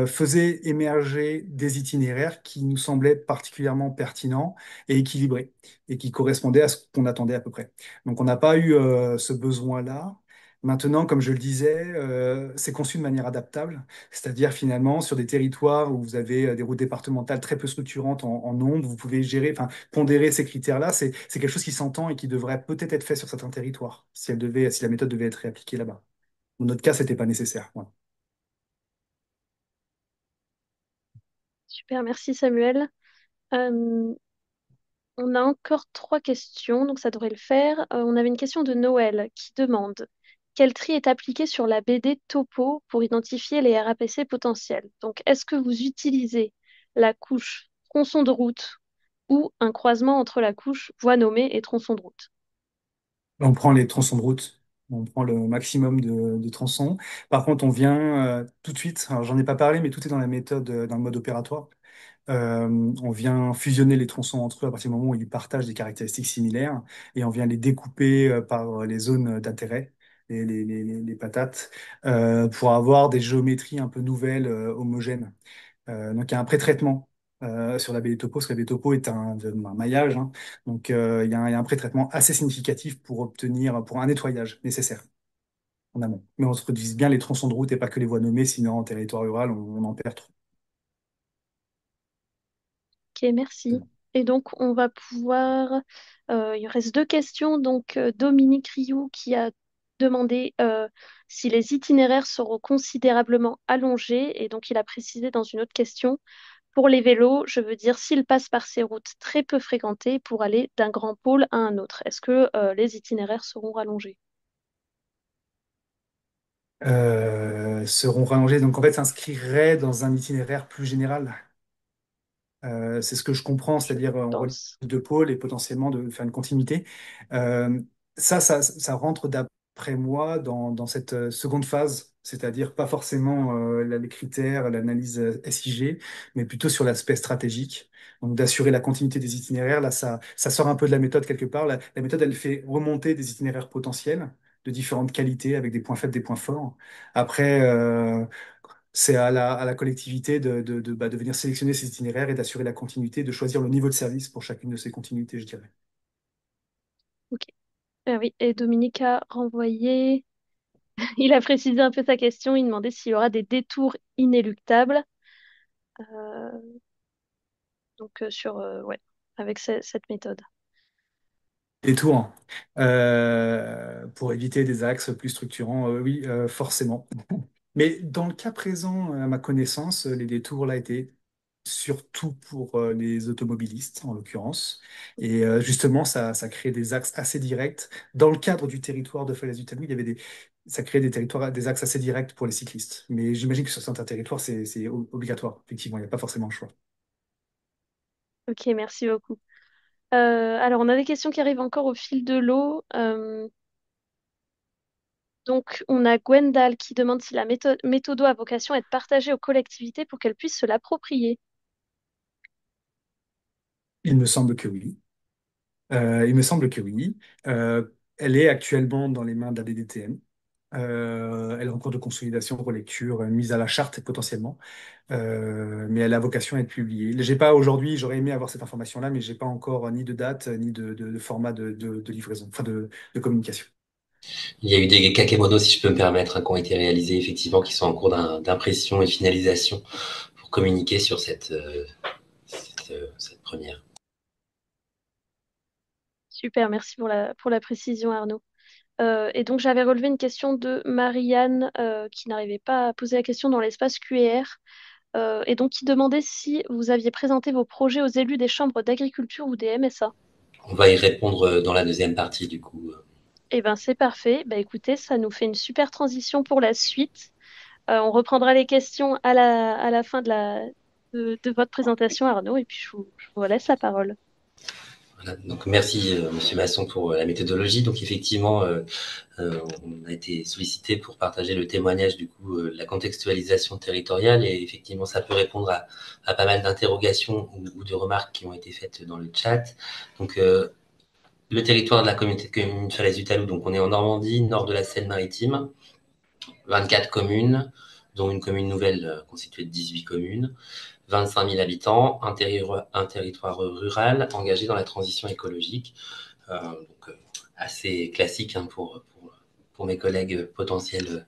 faisait émerger des itinéraires qui nous semblaient particulièrement pertinents et équilibrés et qui correspondaient à ce qu'on attendait à peu près. Donc on n'a pas eu ce besoin-là. Maintenant, comme je le disais, c'est conçu de manière adaptable, c'est-à-dire finalement sur des territoires où vous avez des routes départementales très peu structurantes en nombre, vous pouvez gérer, enfin pondérer ces critères-là. C'est quelque chose qui s'entend et qui devrait peut-être être fait sur certains territoires si la méthode devait être réappliquée là-bas. Dans notre cas, c'était pas nécessaire. Voilà. Super, merci Samuel. Euh, on a encore trois questions, donc ça devrait le faire. On avait une question de Noël qui demande quel tri est appliqué sur la BD Topo pour identifier les RAPC potentiels? Donc, est-ce que vous utilisez la couche tronçon de route ou un croisement entre la couche voie nommée et tronçon de route? On prend les tronçons de route, on prend le maximum de tronçons. Par contre, on vient tout de suite, alors j'en ai pas parlé, mais tout est dans la méthode, dans le mode opératoire. On vient fusionner les tronçons entre eux à partir du moment où ils partagent des caractéristiques similaires et on vient les découper par les zones d'intérêt, les patates, pour avoir des géométries un peu nouvelles, homogènes. Donc il y a un pré-traitement sur la baie des topos, parce que la baie des topos est un maillage, hein. Donc il y a un pré-traitement assez significatif pour un nettoyage nécessaire en amont. Mais on se redivise bien les tronçons de route et pas que les voies nommées, sinon en territoire rural, on en perd trop. Ok, merci. Et donc, on va pouvoir. Il reste deux questions. Donc, Dominique Rioux qui a demandé si les itinéraires seront considérablement allongés. Et donc, il a précisé dans une autre question, pour les vélos, je veux dire s'ils passent par ces routes très peu fréquentées pour aller d'un grand pôle à un autre. Est-ce que les itinéraires seront rallongés? Seront rallongés, donc en fait s'inscriraient dans un itinéraire plus général. C'est ce que je comprends, Je c'est-à-dire on relie pense. deux pôles et potentiellement de faire une continuité. Euh, ça rentre d'après moi dans cette seconde phase, c'est-à-dire pas forcément les critères, l'analyse SIG, mais plutôt sur l'aspect stratégique. Donc d'assurer la continuité des itinéraires. Là, ça sort un peu de la méthode quelque part. La méthode, elle fait remonter des itinéraires potentiels de différentes qualités avec des points faibles, des points forts. Après, c'est à la collectivité de venir sélectionner ces itinéraires et d'assurer la continuité, de choisir le niveau de service pour chacune de ces continuités, je dirais. Ok. Ah oui, et Dominique a renvoyé. Il a précisé un peu sa question. Il demandait s'il y aura des détours inéluctables. Euh, ouais, avec cette méthode. Et tout, hein. Pour éviter des axes plus structurants, oui, forcément. Mais dans le cas présent, à ma connaissance, les détours là étaient surtout pour les automobilistes, en l'occurrence. Et justement, ça crée des axes assez directs. Dans le cadre du territoire de Falaise du Talou, ça crée des territoires, des axes assez directs pour les cyclistes. Mais j'imagine que sur certains territoires, c'est obligatoire. Effectivement, il n'y a pas forcément le choix. Ok, merci beaucoup. Alors, on a des questions qui arrivent encore au fil de l'eau. Donc, on a Gwendal qui demande si la méthodo a vocation à être partagée aux collectivités pour qu'elles puissent se l'approprier. Il me semble que oui. Il me semble que oui. Euh, Elle est actuellement dans les mains de la DDTM. Elle est en cours de consolidation, relecture, mise à la charte potentiellement. Mais elle a vocation à être publiée. J'ai pas aujourd'hui, j'aurais aimé avoir cette information-là, mais j'ai pas encore ni de date, ni de format de livraison, enfin de communication. Il y a eu des kakémonos, si je peux me permettre, hein, qui ont été réalisés, effectivement, qui sont en cours d'impression et de finalisation pour communiquer sur cette première. Super, merci pour la précision, Arnaud. Et donc, j'avais relevé une question de Marianne qui n'arrivait pas à poser la question dans l'espace QR. Et donc, qui demandait si vous aviez présenté vos projets aux élus des chambres d'agriculture ou des MSA. On va y répondre dans la deuxième partie, du coup. Eh ben, c'est parfait. Bah, écoutez, ça nous fait une super transition pour la suite. On reprendra les questions à la fin de votre présentation, Arnaud, et puis je vous laisse la parole. Voilà. Donc, merci, Monsieur Masson, pour la méthodologie. Donc, effectivement, on a été sollicité pour partager le témoignage du coup de la contextualisation territoriale et effectivement ça peut répondre à pas mal d'interrogations ou de remarques qui ont été faites dans le chat. Donc le territoire de la communauté de communes Falaise du Talou, donc on est en Normandie, nord de la Seine-Maritime, 24 communes, dont une commune nouvelle constituée de 18 communes, 25 000 habitants, un territoire rural engagé dans la transition écologique. Donc assez classique hein, pour mes collègues potentiels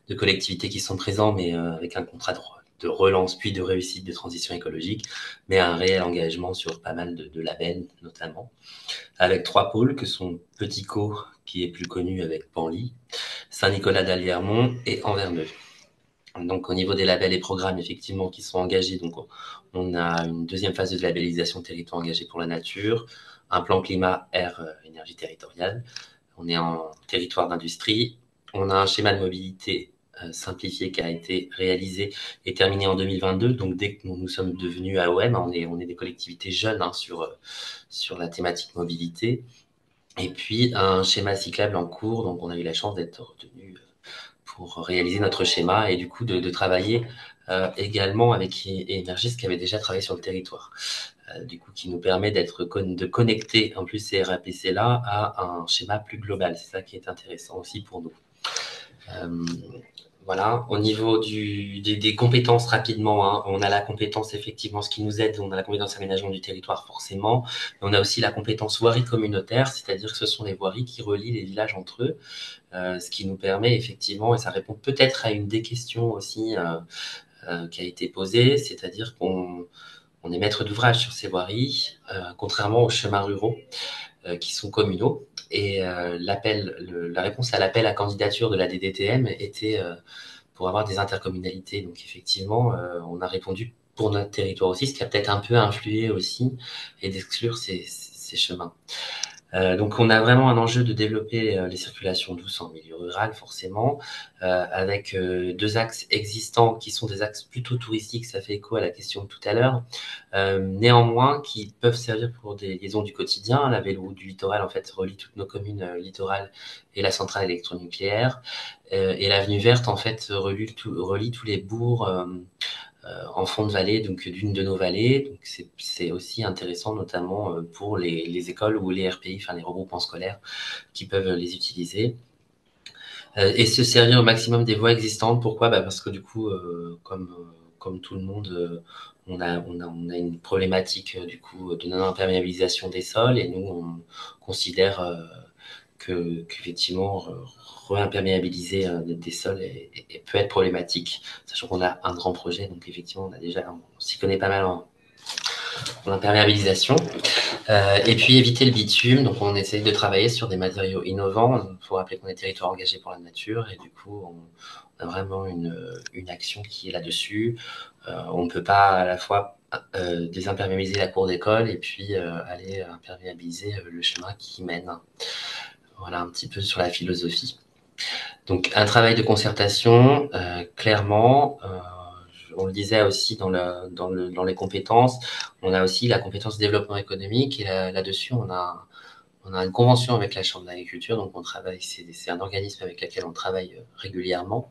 de collectivités qui sont présents, mais avec un contrat de relance puis de réussite de transition écologique, mais un réel engagement sur pas mal de labels notamment, avec 3 pôles que sont Petit Caux, qui est plus connu avec Panly, Saint-Nicolas d'Aliermont et Anverneuil. Donc au niveau des labels et programmes effectivement qui sont engagés, donc on a une deuxième phase de labellisation territoire engagé pour la nature, un plan climat air énergie territoriale. On est en territoire d'industrie. On a un schéma de mobilité simplifié qui a été réalisé et terminé en 2022. Donc dès que nous sommes devenus AOM, on est des collectivités jeunes hein, sur la thématique mobilité. Et puis un schéma cyclable en cours. Donc on a eu la chance d'être retenu pour réaliser notre schéma et du coup de travailler également avec Énergis qui avait déjà travaillé sur le territoire. Du coup, qui nous permet de connecter en plus ces RAPC-là à un schéma plus global. C'est ça qui est intéressant aussi pour nous. Voilà, au niveau des compétences rapidement, hein, on a la compétence effectivement, ce qui nous aide, on a la compétence aménagement du territoire forcément, mais on a aussi la compétence voirie communautaire, c'est-à-dire que ce sont les voiries qui relient les villages entre eux, ce qui nous permet effectivement, et ça répond peut-être à une des questions aussi qui a été posée, c'est-à-dire qu'on est maître d'ouvrage sur ces voiries, contrairement aux chemins ruraux qui sont communaux. Et la réponse à l'appel à candidature de la DDTM était pour avoir des intercommunalités. Donc effectivement, on a répondu pour notre territoire aussi, ce qui a peut-être un peu influé aussi, et d'exclure ces chemins. Donc on a vraiment un enjeu de développer les circulations douces en milieu rural forcément, avec 2 axes existants qui sont des axes plutôt touristiques, ça fait écho à la question de tout à l'heure, néanmoins qui peuvent servir pour des liaisons du quotidien. La véloroute du littoral en fait relie toutes nos communes littorales et la centrale électronucléaire, et l'avenue verte en fait relie tous les bourgs en fond de vallée, donc d'une de nos vallées. Donc c'est aussi intéressant, notamment pour les écoles ou les RPI, enfin les regroupements scolaires, qui peuvent les utiliser. Et se servir au maximum des voies existantes. Pourquoi parce que du coup, comme tout le monde, on a une problématique du coup de non-imperméabilisation des sols, et nous on considère qu'effectivement réimperméabiliser des sols peut être problématique, sachant qu'on a un grand projet, donc effectivement on s'y connaît pas mal en imperméabilisation. Et puis éviter le bitume, donc on essaye de travailler sur des matériaux innovants. Il faut rappeler qu'on est territoire engagé pour la nature, et du coup on a vraiment une action qui est là-dessus. On ne peut pas à la fois désimperméabiliser la cour d'école et puis aller imperméabiliser le chemin qui mène. Voilà un petit peu sur la philosophie. Donc un travail de concertation, clairement. On le disait aussi dans les compétences. On a aussi la compétence développement économique, et là-dessus on a une convention avec la Chambre d'agriculture, donc on travaille. C'est un organisme avec lequel on travaille régulièrement,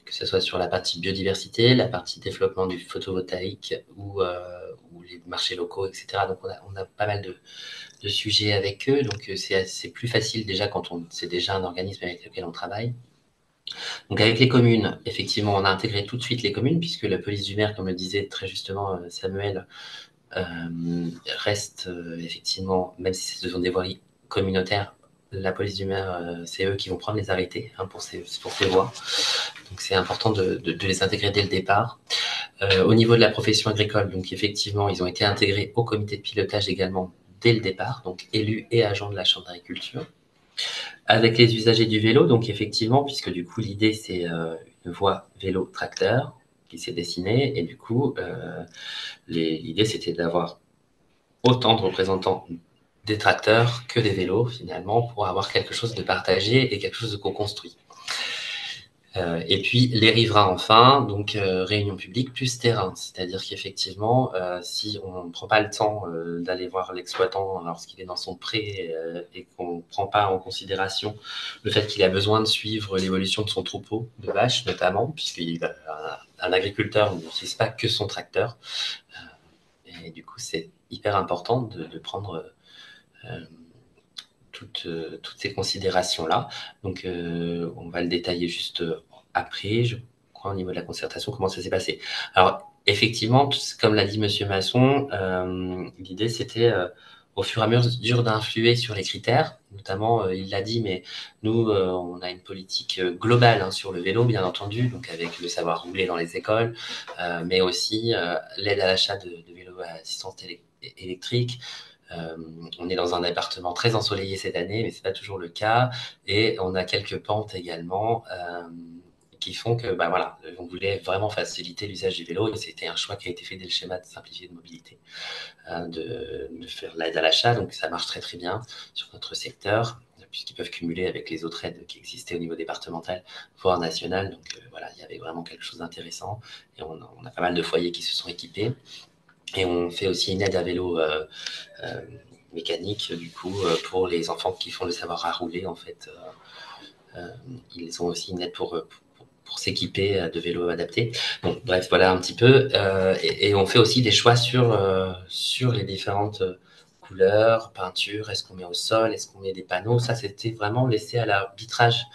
que ce soit sur la partie biodiversité, la partie développement du photovoltaïque ou les marchés locaux, etc. Donc on a pas mal de sujets avec eux, donc c'est plus facile déjà quand c'est déjà un organisme avec lequel on travaille. Donc avec les communes, effectivement, on a intégré tout de suite les communes, puisque la police du maire, comme le disait très justement Samuel, reste effectivement, même si ce sont des voiries communautaires, la police du maire, c'est eux qui vont prendre les arrêtés hein, pour ces voies. Donc c'est important de les intégrer dès le départ. Au niveau de la profession agricole, donc effectivement, ils ont été intégrés au comité de pilotage également dès le départ, donc élus et agents de la Chambre d'agriculture. Avec les usagers du vélo, donc effectivement, puisque du coup l'idée c'est une voie vélo-tracteur qui s'est dessinée, et du coup l'idée c'était d'avoir autant de représentants des tracteurs que des vélos finalement pour avoir quelque chose de partagé et quelque chose de co-construit. Et puis les riverains enfin, donc réunion publique plus terrain, c'est-à-dire qu'effectivement, si on ne prend pas le temps d'aller voir l'exploitant lorsqu'il est dans son pré et qu'on ne prend pas en considération le fait qu'il a besoin de suivre l'évolution de son troupeau de vaches notamment, puisqu'un agriculteur n'utilise pas que son tracteur, et du coup c'est hyper important de prendre euh, toutes ces considérations-là. Donc, on va le détailler juste après, je crois, au niveau de la concertation, comment ça s'est passé. Alors, effectivement, comme l'a dit Monsieur Masson, l'idée, c'était au fur et à mesure d'influer sur les critères, notamment, il l'a dit, mais nous, on a une politique globale sur le vélo, bien entendu, donc avec le savoir rouler dans les écoles, mais aussi l'aide à l'achat de vélos à assistance électrique. On est dans un département très ensoleillé cette année, mais c'est pas toujours le cas. Et on a quelques pentes également qui font que, bah voilà, on voulait vraiment faciliter l'usage du vélo et c'était un choix qui a été fait dès le schéma de simplifier de mobilité, de faire l'aide à l'achat. Donc ça marche très très bien sur notre secteur puisqu'ils peuvent cumuler avec les autres aides qui existaient au niveau départemental, voire national. Donc voilà, il y avait vraiment quelque chose d'intéressant et on a pas mal de foyers qui se sont équipés. Et on fait aussi une aide à vélo mécanique, du coup, pour les enfants qui font le savoir à rouler, en fait. Ils ont aussi une aide pour s'équiper de vélos adaptés. Bon, bref, voilà un petit peu. Et on fait aussi des choix sur les différentes couleurs, peintures, est-ce qu'on met au sol, est-ce qu'on met des panneaux. Ça, c'était vraiment laissé à l'arbitrage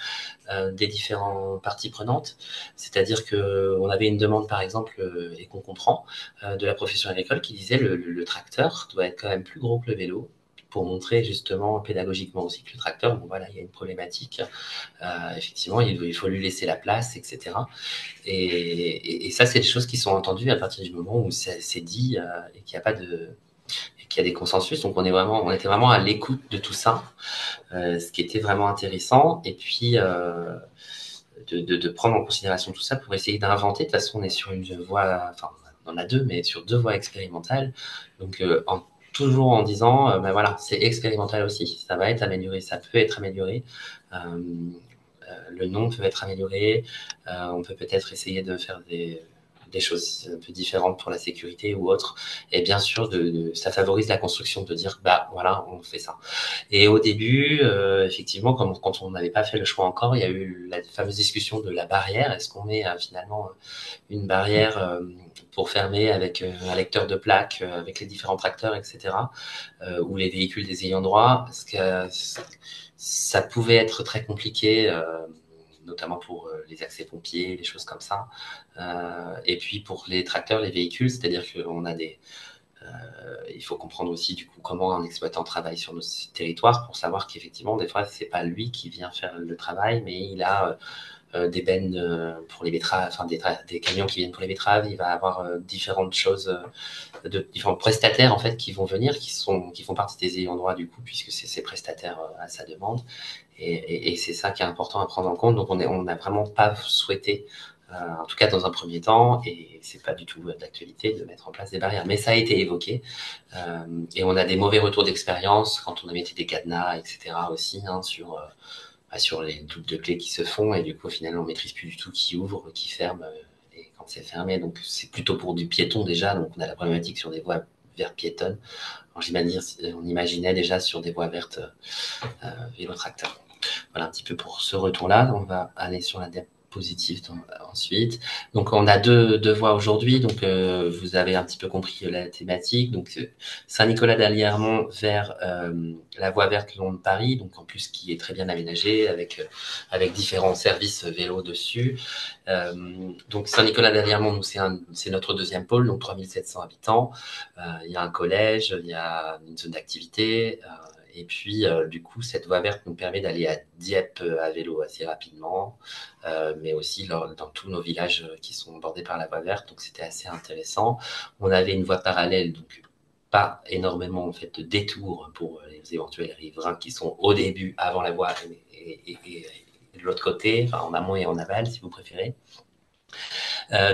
des différentes parties prenantes. C'est-à-dire qu'on avait une demande, par exemple, et qu'on comprend, de la profession agricole qui disait le tracteur doit être quand même plus gros que le vélo pour montrer justement pédagogiquement aussi que le tracteur, bon voilà, il y a une problématique. Effectivement, il faut lui laisser la place, etc. Et ça, c'est des choses qui sont entendues à partir du moment où c'est dit et qu'il n'y a pas de qu'il y a des consensus. Donc on était vraiment à l'écoute de tout ça, ce qui était vraiment intéressant. Et puis de prendre en considération tout ça pour essayer d'inventer. De toute façon, on est sur une voie, enfin, on en a deux, mais sur deux voies expérimentales. Donc, toujours en disant, ben voilà, c'est expérimental aussi. Ça va être amélioré, ça peut être amélioré. Le nom peut être amélioré. On peut peut-être essayer de faire des choses un peu différentes pour la sécurité ou autre. Et bien sûr, ça favorise la construction de dire, bah voilà, on fait ça. Et au début, effectivement, quand on n'avait pas fait le choix encore, il y a eu la fameuse discussion de la barrière. Est-ce qu'on met finalement une barrière pour fermer avec un lecteur de plaques, avec les différents tracteurs, etc., ou les véhicules des ayants droit? Parce que ça pouvait être très compliqué, notamment pour les accès pompiers, les choses comme ça. Et puis pour les tracteurs, les véhicules, c'est-à-dire qu'on a il faut comprendre aussi du coup comment un exploitant travaille sur nos territoires pour savoir qu'effectivement des fois c'est pas lui qui vient faire le travail, mais il a des bennes pour les betteraves, enfin des camions qui viennent pour les betteraves. Il va avoir différentes choses, différents prestataires en fait qui vont venir, qui font partie des ayants droit du coup puisque c'est ces prestataires à sa demande. Et c'est ça qui est important à prendre en compte. Donc on n'a vraiment pas souhaité en tout cas dans un premier temps, et c'est pas du tout d'actualité de mettre en place des barrières, mais ça a été évoqué, et on a des mauvais retours d'expérience quand on a mis des cadenas, etc. aussi, sur les doubles de clés qui se font, et du coup, au final, on maîtrise plus du tout qui ouvre, qui ferme, et quand c'est fermé, donc c'est plutôt pour du piéton déjà, donc on a la problématique sur des voies vertes piétonnes. Alors, on imaginait déjà sur des voies vertes vélo-tracteur. Voilà un petit peu pour ce retour-là. On va aller sur la diapositive ensuite. Donc on a deux voies aujourd'hui. Donc vous avez un petit peu compris la thématique. Donc Saint-Nicolas d'Aliermont vers la voie verte long de Paris. Donc en plus qui est très bien aménagée avec différents services vélo dessus. Donc Saint-Nicolas d'Aliermont, c'est notre deuxième pôle, donc 3700 habitants. Il y a un collège, il y a une zone d'activité. Et puis, du coup, cette voie verte nous permet d'aller à Dieppe à vélo assez rapidement, mais aussi dans tous nos villages qui sont bordés par la voie verte. Donc, c'était assez intéressant. On avait une voie parallèle, donc pas énormément en fait de détours pour les éventuels riverains qui sont au début, avant la voie, et de l'autre côté, enfin en amont et en aval, si vous préférez.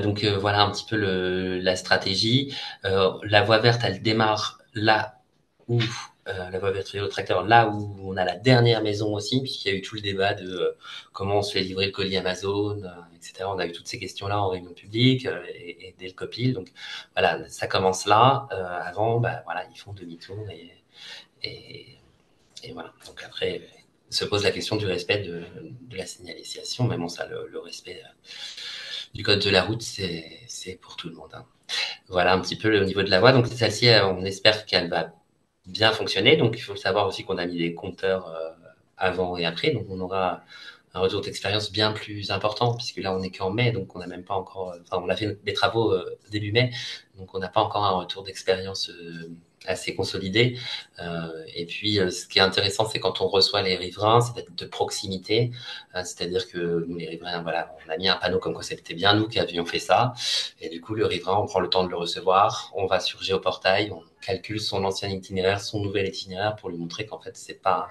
Donc voilà un petit peu la stratégie. La voie verte, elle démarre là où la voie versée au tracteur, là où on a la dernière maison aussi, puisqu'il y a eu tout le débat de comment on se fait livrer le colis Amazon, etc. On a eu toutes ces questions-là en réunion publique et dès le COPIL. Donc voilà, ça commence là. Avant, voilà, ils font demi-tour et, et voilà. Donc après, se pose la question du respect de la signalisation. Mais bon, ça, le respect du code de la route, c'est pour tout le monde. Hein. Voilà un petit peu le niveau de la voie. Donc celle-ci, on espère qu'elle va bien fonctionner. Donc il faut savoir aussi qu'on a mis des compteurs avant et après. Donc on aura un retour d'expérience bien plus important, puisque là on est qu'en mai, donc on n'a même pas encore. Enfin, on a fait des travaux début mai, donc on n'a pas encore un retour d'expérience assez consolidé. Et puis, ce qui est intéressant, c'est quand on reçoit les riverains, c'est d'être de proximité, c'est-à-dire que nous, les riverains, voilà, on a mis un panneau comme quoi c'était bien nous qui avions fait ça, et du coup, le riverain, on prend le temps de le recevoir, on va sur Géoportail, on calcule son ancien itinéraire, son nouvel itinéraire pour lui montrer qu'en fait, c'est pas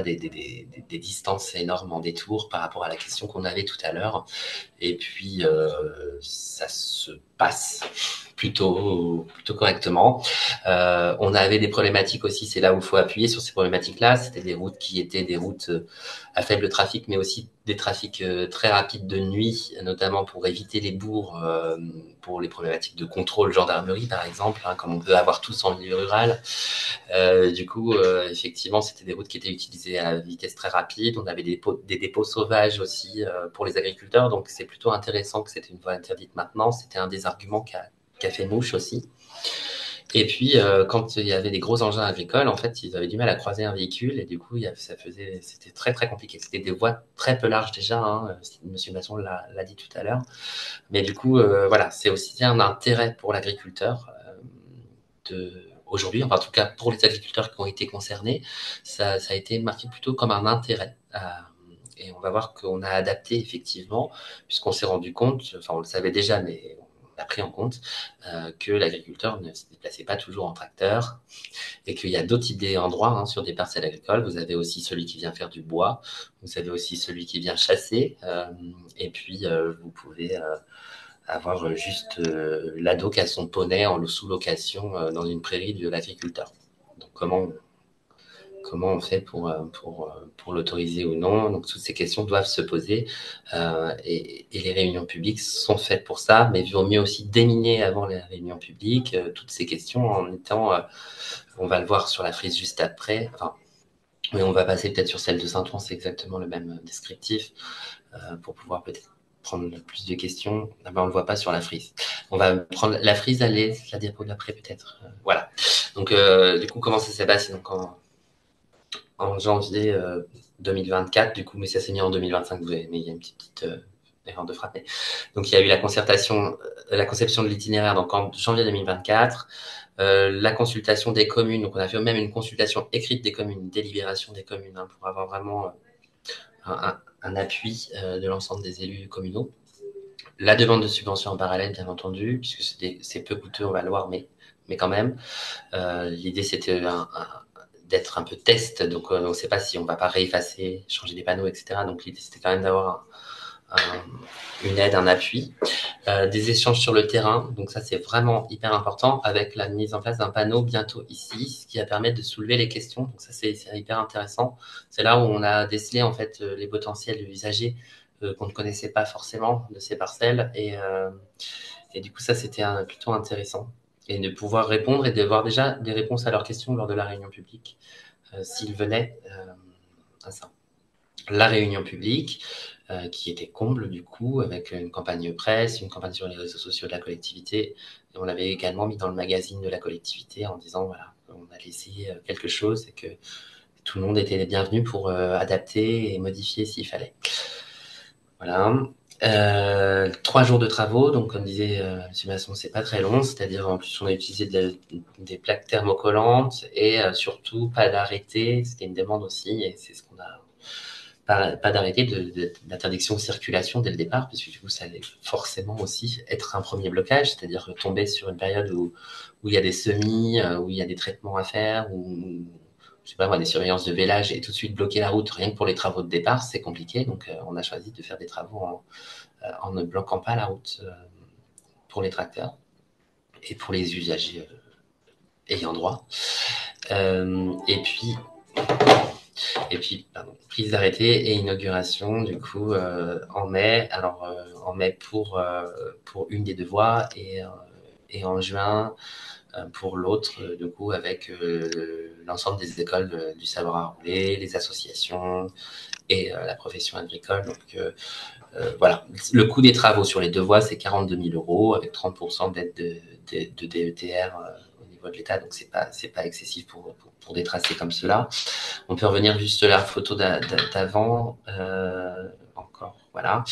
des distances énormes en détour par rapport à la question qu'on avait tout à l'heure. Et puis, ça se passe plutôt correctement. On avait des problématiques aussi, c'est là où il faut appuyer sur ces problématiques-là. C'était des routes qui étaient des routes à faible trafic, mais aussi des trafics très rapides de nuit, notamment pour éviter les bourgs, pour les problématiques de contrôle gendarmerie, par exemple, hein, comme on peut avoir tous en milieu rural. Du coup, effectivement, c'était des routes qui étaient utilisées à vitesse très rapide. On avait des dépôts sauvages aussi pour les agriculteurs, donc c'est plutôt intéressant que c'était une voie interdite maintenant. C'était un des arguments qui a fait mouche aussi. Et puis, quand il y avait des gros engins agricoles, en fait, ils avaient du mal à croiser un véhicule et du coup, c'était très très compliqué. C'était des voies très peu larges déjà, hein, Monsieur Masson l'a dit tout à l'heure. Mais du coup, voilà, c'est aussi un intérêt pour l'agriculteur aujourd'hui, enfin, en tout cas pour les agriculteurs qui ont été concernés, ça a été marqué plutôt comme un intérêt. Et on va voir qu'on a adapté effectivement, puisqu'on s'est rendu compte, enfin on le savait déjà, mais on a pris en compte que l'agriculteur ne se déplaçait pas toujours en tracteur et qu'il y a d'autres types d'endroits hein, sur des parcelles agricoles. Vous avez aussi celui qui vient faire du bois, vous avez aussi celui qui vient chasser, et puis vous pouvez avoir juste l'ado qui a son poney en sous-location dans une prairie de l'agriculteur. Donc comment on fait pour l'autoriser ou non. Donc toutes ces questions doivent se poser et les réunions publiques sont faites pour ça, mais il vaut mieux aussi déminer avant les réunions publiques toutes ces questions en étant, on va le voir sur la frise juste après, enfin, mais on va passer peut-être sur celle de Saint-Ouen, c'est exactement le même descriptif pour pouvoir peut-être prendre plus de questions. Ah ben, on ne le voit pas sur la frise. On va prendre la frise, la diapo d'après peut-être. Voilà. Donc, du coup, comment ça s'est passé donc, en janvier 2024, du coup, mais ça s'est mis en 2025, mais il y a une petite erreur de frappe. Donc, il y a eu la concertation, la conception de l'itinéraire donc en janvier 2024, la consultation des communes. Donc, on a fait même une consultation écrite des communes, une délibération des communes hein, pour avoir vraiment un appui de l'ensemble des élus communaux. La demande de subvention en parallèle, bien entendu, puisque c'est peu coûteux, on va le voir, mais quand même. L'idée, c'était d'être un peu test, donc on ne sait pas si on ne va pas réeffacer, changer des panneaux, etc. Donc l'idée, c'était quand même d'avoir une aide, un appui. Des échanges sur le terrain, donc ça, c'est vraiment hyper important, avec la mise en place d'un panneau bientôt ici, ce qui va permettre de soulever les questions. Donc ça, c'est hyper intéressant. C'est là où on a décelé, en fait, les potentiels usagers qu'on ne connaissait pas forcément de ces parcelles. Et du coup, ça, c'était plutôt intéressant. Et de pouvoir répondre et d'avoir déjà des réponses à leurs questions lors de la réunion publique, s'ils venaient à ça. La réunion publique, qui était comble du coup, avec une campagne presse, une campagne sur les réseaux sociaux de la collectivité. Et on l'avait également mis dans le magazine de la collectivité en disant, voilà, on a laissé quelque chose et que tout le monde était les bienvenus pour adapter et modifier s'il fallait. Voilà. 3 jours de travaux, donc comme disait M. Masson, c'est pas très long, c'est-à-dire en plus on a utilisé des plaques thermocollantes et surtout pas d'arrêté, c'était une demande aussi et c'est ce qu'on a pas d'arrêté d'interdiction de circulation dès le départ, puisque du coup ça allait forcément aussi être un premier blocage, c'est-à-dire tomber sur une période où il y a des semis, où il y a des traitements à faire, où je sais pas moi, des surveillances de vélage et tout de suite bloquer la route rien que pour les travaux de départ, c'est compliqué. Donc on a choisi de faire des travaux en ne bloquant pas la route pour les tracteurs et pour les usagers ayant droit. Et puis, pardon, prise d'arrêté et inauguration du coup en mai. Alors en mai pour une des deux voies et en juin pour l'autre, du coup, avec l'ensemble des écoles du savoir à rouler, les associations et la profession agricole. Donc voilà, le coût des travaux sur les deux voies, c'est 42 000 euros avec 30% d'aide de DETR au niveau de l'État. Donc c'est pas excessif pour des tracés comme cela. On peut revenir juste sur la photo d'avant. Encore, voilà.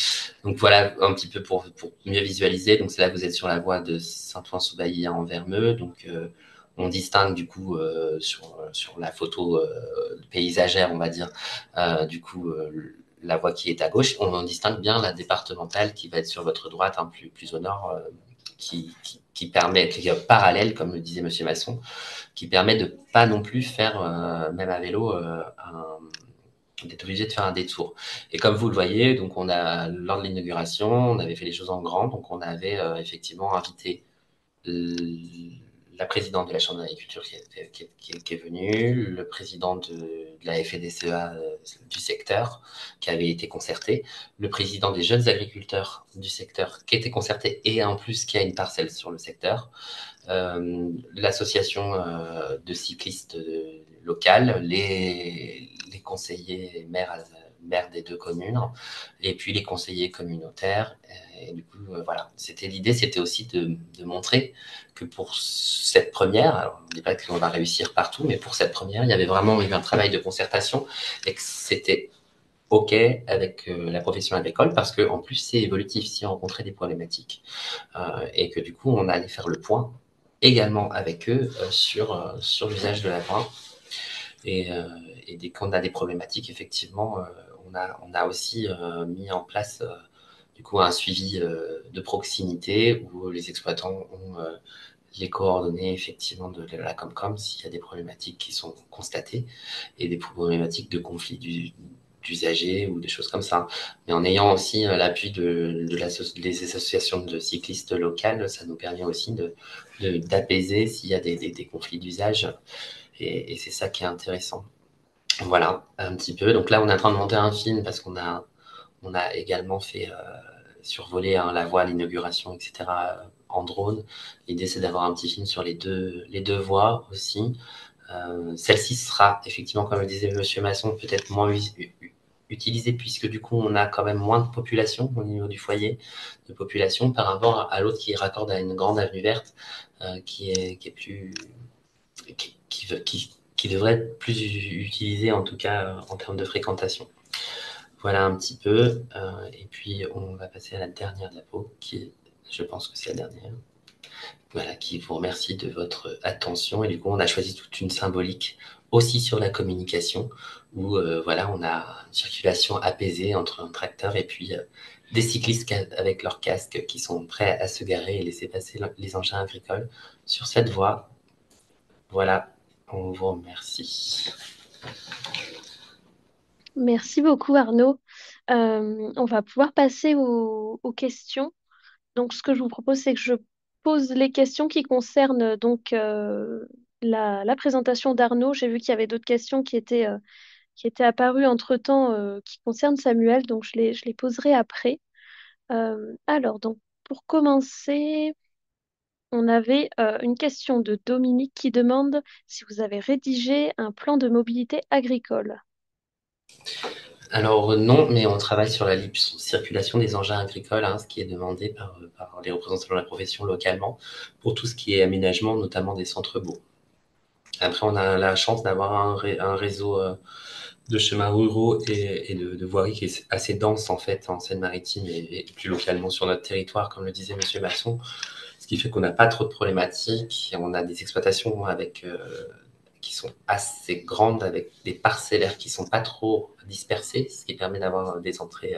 Donc voilà un petit peu pour mieux visualiser. Donc c'est là que vous êtes sur la voie de Saint-Ouen-sous-Bailly en Vermeux. Donc on distingue du coup sur la photo paysagère, on va dire, du coup la voie qui est à gauche. On en distingue bien la départementale qui va être sur votre droite, hein, plus au nord, qui permet, qui est parallèle, comme le disait Monsieur Masson, qui permet de pas non plus faire, même à vélo, d'être obligé de faire un détour. Et comme vous le voyez, donc on a lors de l'inauguration, on avait fait les choses en grand, donc on avait effectivement invité la présidente de la Chambre d'agriculture qui est venue, le président de la FNSEA du secteur qui avait été concerté, le président des jeunes agriculteurs du secteur qui était concerté et en plus qui a une parcelle sur le secteur, l'association de cyclistes locales, les conseillers maires des deux communes, et puis les conseillers communautaires. Et du coup, voilà, l'idée, c'était aussi de montrer que pour cette première, alors on ne dit pas qu'on va réussir partout, mais pour cette première, il y avait vraiment eu un travail de concertation et que c'était OK avec la profession agricole parce que en plus c'est évolutif si on rencontrait des problématiques et que du coup on allait faire le point également avec eux sur l'usage de la grain et dès qu'on a des problématiques effectivement on a aussi mis en place du coup un suivi de proximité où les exploitants ont les coordonnées effectivement de la Comcom s'il y a des problématiques qui sont constatées et des problématiques de conflit d'usagers ou des choses comme ça. Mais en ayant aussi l'appui des associations de cyclistes locales, ça nous permet aussi d'apaiser s'il y a des conflits d'usage et c'est ça qui est intéressant. Voilà, un petit peu. Donc là, on est en train de monter un film parce on a également fait survoler hein, la voie, l'inauguration, etc. En drone. L'idée, c'est d'avoir un petit film sur les deux voies aussi. Celle-ci sera effectivement, comme le disait Monsieur Masson, peut-être moins utilisée puisque du coup, on a quand même moins de population au niveau du foyer de population par rapport à l'autre qui raccorde à une grande avenue verte qui est plus qui devrait être plus utilisée en tout cas en termes de fréquentation. Voilà un petit peu. Et puis, on va passer à la dernière diapo, je pense que c'est la dernière. Voilà, qui vous remercie de votre attention. Et du coup, on a choisi toute une symbolique aussi sur la communication, où voilà, on a une circulation apaisée entre un tracteur et puis des cyclistes avec leurs casques qui sont prêts à se garer et laisser passer les engins agricoles sur cette voie. Voilà, on vous remercie. Merci beaucoup Arnaud. On va pouvoir passer aux questions. Donc, ce que je vous propose, c'est que je pose les questions qui concernent donc la présentation d'Arnaud. J'ai vu qu'il y avait d'autres questions qui étaient apparues entre-temps qui concernent Samuel, donc je les poserai après. Alors, donc, pour commencer, on avait une question de Dominique qui demande si vous avez rédigé un plan de mobilité agricole. Alors non, mais on travaille sur la libre circulation des engins agricoles, hein, ce qui est demandé par les représentants de la profession localement pour tout ce qui est aménagement, notamment des centres-bourgs. Après, on a la chance d'avoir un réseau de chemins ruraux et de voiries qui est assez dense en fait en Seine-Maritime et plus localement sur notre territoire, comme le disait Monsieur Masson, ce qui fait qu'on n'a pas trop de problématiques. On a des exploitations qui sont assez grandes avec des parcellaires qui sont pas trop dispersés, ce qui permet d'avoir des entrées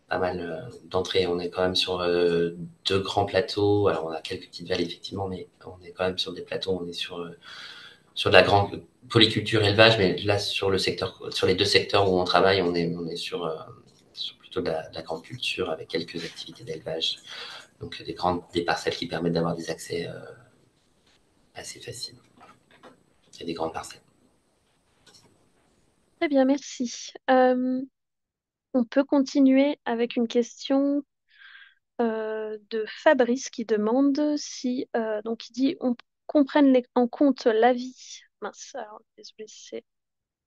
pas mal d'entrées. On est quand même sur deux grands plateaux. Alors on a quelques petites vallées effectivement, mais on est quand même sur des plateaux. On est sur de la grande polyculture élevage, mais là sur les deux secteurs où on travaille, on est sur plutôt de la grande culture avec quelques activités d'élevage. Donc des parcelles qui permettent d'avoir des accès assez faciles. et des grandes parcelles. Très bien, merci. On peut continuer avec une question de Fabrice qui demande si, donc il dit, on comprenne en compte l'avis, mince, alors désolé si c'est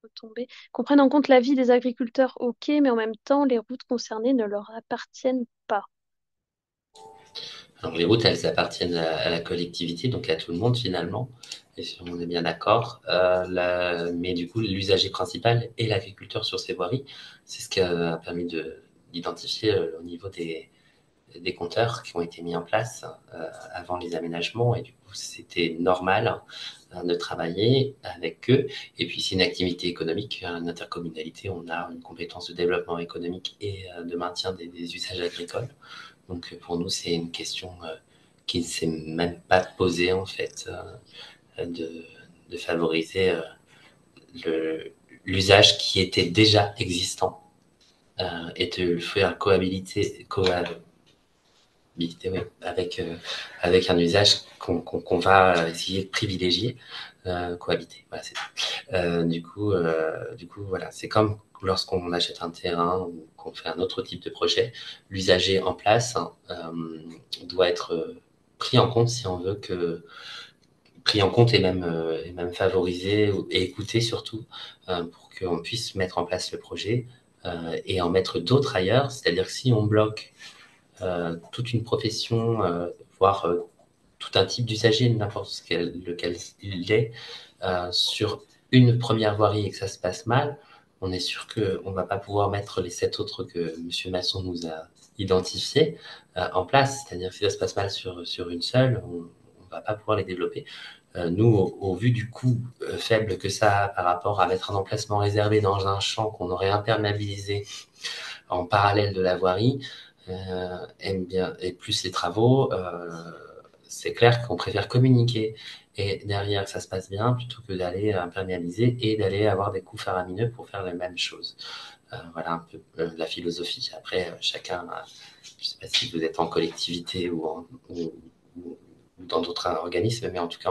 retombé, comprenne en compte l'avis des agriculteurs, ok, mais en même temps, les routes concernées ne leur appartiennent pas. Alors les routes, elles appartiennent à la collectivité, donc à tout le monde finalement, et si on est bien d'accord. Mais du coup, l'usager principal est l'agriculteur sur ces voiries. C'est ce qui a permis d'identifier au niveau des compteurs qui ont été mis en place avant les aménagements, et du coup, c'était normal de travailler avec eux. Et puis, c'est une activité économique, une intercommunalité, on a une compétence de développement économique et de maintien des usages agricoles. Donc pour nous, c'est une question qui ne s'est même pas posée en fait, de favoriser l'usage qui était déjà existant et de le faire cohabiter, oui, avec un usage qu'on va essayer de privilégier, cohabiter. Voilà, c'est ça. Voilà, c'est comme lorsqu'on achète un terrain ou qu'on fait un autre type de projet, l'usager en place doit être pris en compte si on veut que pris en compte et même favorisé et écouté surtout pour qu'on puisse mettre en place le projet et en mettre d'autres ailleurs. C'est-à-dire que si on bloque toute une profession, voire tout un type d'usager, n'importe lequel il est, sur une première voirie et que ça se passe mal, on est sûr qu'on ne va pas pouvoir mettre les 7 autres que M. Masson nous a identifiés en place. C'est-à-dire que si ça se passe mal sur une seule, on ne va pas pouvoir les développer. Nous, au vu du coût faible que ça a par rapport à mettre un emplacement réservé dans un champ qu'on aurait imperméabilisé en parallèle de la voirie, et plus les travaux, c'est clair qu'on préfère communiquer et derrière ça se passe bien plutôt que d'aller imperméabiliser et d'aller avoir des coûts faramineux pour faire la même chose. Voilà un peu la philosophie. Après, chacun, je ne sais pas si vous êtes en collectivité ou dans d'autres organismes, mais en tout cas,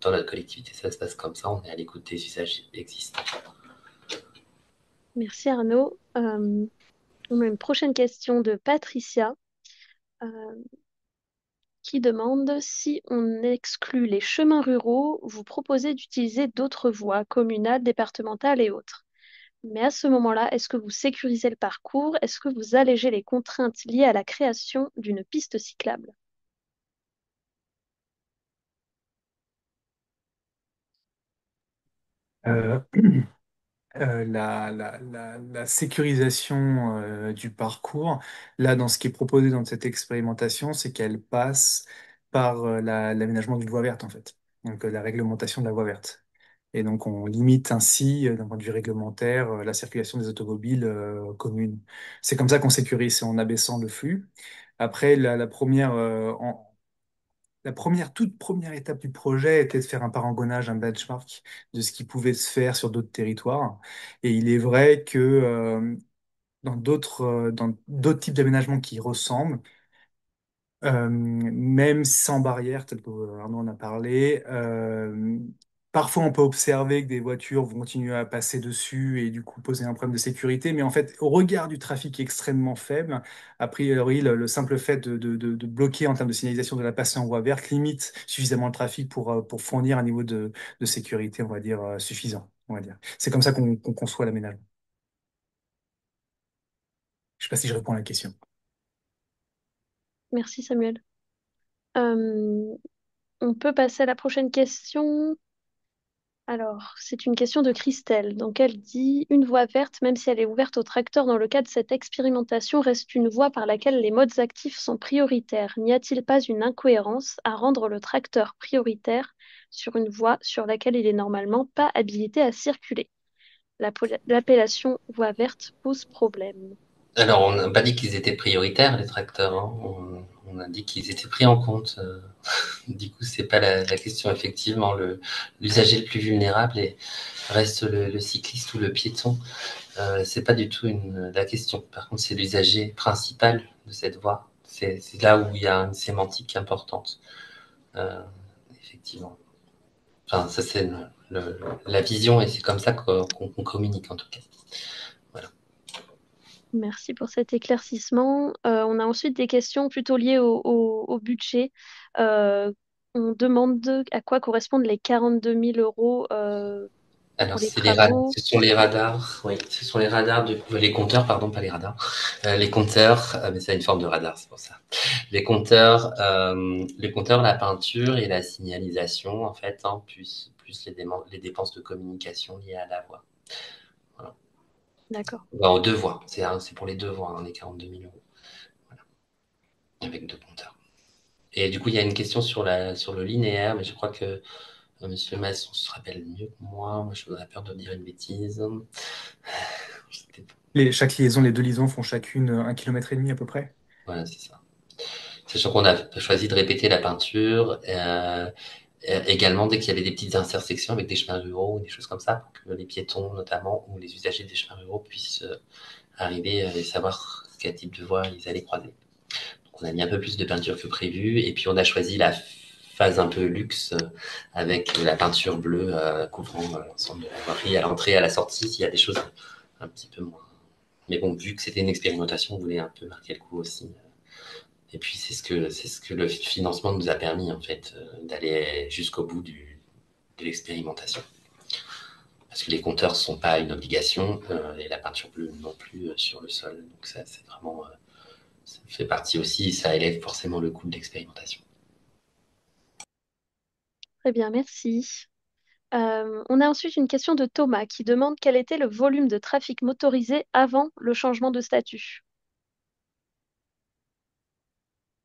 dans notre collectivité, ça se passe comme ça, on est à l'écoute des usages existants. Merci Arnaud. On a une prochaine question de Patricia euh, qui demande si on exclut les chemins ruraux, vous proposez d'utiliser d'autres voies communales, départementales et autres. Mais à ce moment-là, est-ce que vous sécurisez le parcours? Est-ce que vous allégez les contraintes liées à la création d'une piste cyclable? Euh, la sécurisation du parcours, là, dans ce qui est proposé dans cette expérimentation, c'est qu'elle passe par l'aménagement d'une voie verte, en fait. Donc, la réglementation de la voie verte. Et donc, on limite ainsi, d'un point de vue réglementaire, la circulation des automobiles communes. C'est comme ça qu'on sécurise, c'est en abaissant le flux. Après, toute première étape du projet était de faire un parangonnage, un benchmark de ce qui pouvait se faire sur d'autres territoires. Et il est vrai que dans d'autres types d'aménagements qui ressemblent, même sans barrière, tel que Arnaud en a parlé, parfois on peut observer que des voitures vont continuer à passer dessus et du coup poser un problème de sécurité. Mais en fait, au regard du trafic extrêmement faible, a priori, le simple fait de bloquer en termes de signalisation de la passer en voie verte limite suffisamment le trafic pour fournir un niveau de sécurité, on va dire, suffisant. On va dire. C'est comme ça qu'on conçoit l'aménagement. Je sais pas si je réponds à la question. Merci Samuel. Euh, on peut passer à la prochaine question. Alors, c'est une question de Christelle. Donc, elle dit, une voie verte, même si elle est ouverte aux tracteurs dans le cadre de cette expérimentation, reste une voie par laquelle les modes actifs sont prioritaires. N'y a-t-il pas une incohérence à rendre le tracteur prioritaire sur une voie sur laquelle il est normalement pas habilité à circuler? L'appellation voie verte pose problème. Alors, on n'a pas dit qu'ils étaient prioritaires, les tracteurs, hein. On a dit qu'ils étaient pris en compte. Du coup, c'est pas la question. Effectivement, l'usager le plus vulnérable reste le cycliste ou le piéton. C'est pas du tout la question. Par contre, c'est l'usager principal de cette voie. C'est là où il y a une sémantique importante. Euh, Effectivement. Enfin, ça, c'est la vision et c'est comme ça qu'on communique en tout cas. Voilà. Merci pour cet éclaircissement. On a ensuite des questions plutôt liées au budget. Euh, on demande à quoi correspondent les 42 000 € Alors, pour les travaux. ce sont les radars, oui, ce sont les radars, les compteurs, pardon, pas les radars, les compteurs, mais c'est une forme de radar, c'est pour ça. Les compteurs, la peinture et la signalisation, en fait, hein, plus les dépenses de communication liées à la voix. Voilà. D'accord. Enfin, aux deux voies, c'est pour les deux voies, hein, les 42 000 €, voilà, avec deux compteurs. Et du coup, il y a une question sur le linéaire, mais je crois que Monsieur Masson se rappelle mieux que moi. Moi, je voudrais peur de dire une bêtise. Chaque liaison, les deux liaisons font chacune 1,5 km à peu près. Voilà, c'est ça. Sachant qu'on a choisi de répéter la peinture, également dès qu'il y avait des petites intersections avec des chemins ruraux ou des choses comme ça, pour que les piétons notamment ou les usagers des chemins ruraux puissent arriver et savoir quel type de voie ils allaient croiser. Donc on a mis un peu plus de peinture que prévu et puis on a choisi la phase un peu luxe avec la peinture bleue couvrant l'ensemble de la voirie à l'entrée et à la sortie s'il y a des choses un petit peu moins. Mais bon, vu que c'était une expérimentation, on voulait un peu marquer le coup aussi. Et puis c'est ce que le financement nous a permis en fait d'aller jusqu'au bout de l'expérimentation. Parce que les compteurs ne sont pas une obligation et la peinture bleue non plus sur le sol. Donc ça c'est vraiment ça fait partie aussi, ça élève forcément le coût de l'expérimentation. Très bien, merci. On a ensuite une question de Thomas qui demande quel était le volume de trafic motorisé avant le changement de statut.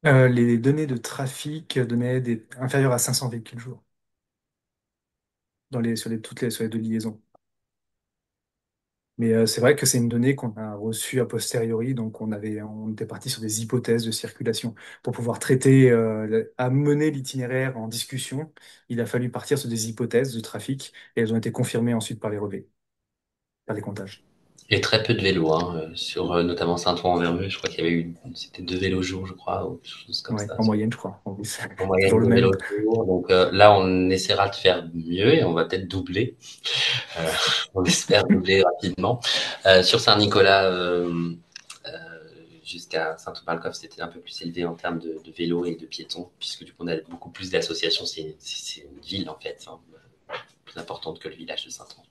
Les données de trafic donnaient inférieures à 500 véhicules jour sur les deux liaisons. Mais c'est vrai que c'est une donnée qu'on a reçue a posteriori, donc on était parti sur des hypothèses de circulation. Pour pouvoir amener l'itinéraire en discussion, il a fallu partir sur des hypothèses de trafic et elles ont été confirmées ensuite par les relevés, par les comptages. Et très peu de vélos, hein, sur notamment Saint-Ouen-en-Vermeux, je crois qu'il y avait eu, c'était 2 vélos jour, je crois, ou quelque chose comme Ouais, ça. en moyenne, je crois. En plus, En c'est toujours moyenne le de même. vélos jour. Donc là, on essaiera de faire mieux et on va peut-être doubler. Euh, on espère doubler rapidement. Sur Saint-Nicolas euh, jusqu'à Saint-Ouen-Palcoff, c'était un peu plus élevé en termes de vélos et de piétons, puisque du coup, on a beaucoup plus d'associations. C'est une ville, en fait, hein, plus importante que le village de Saint-Ouen.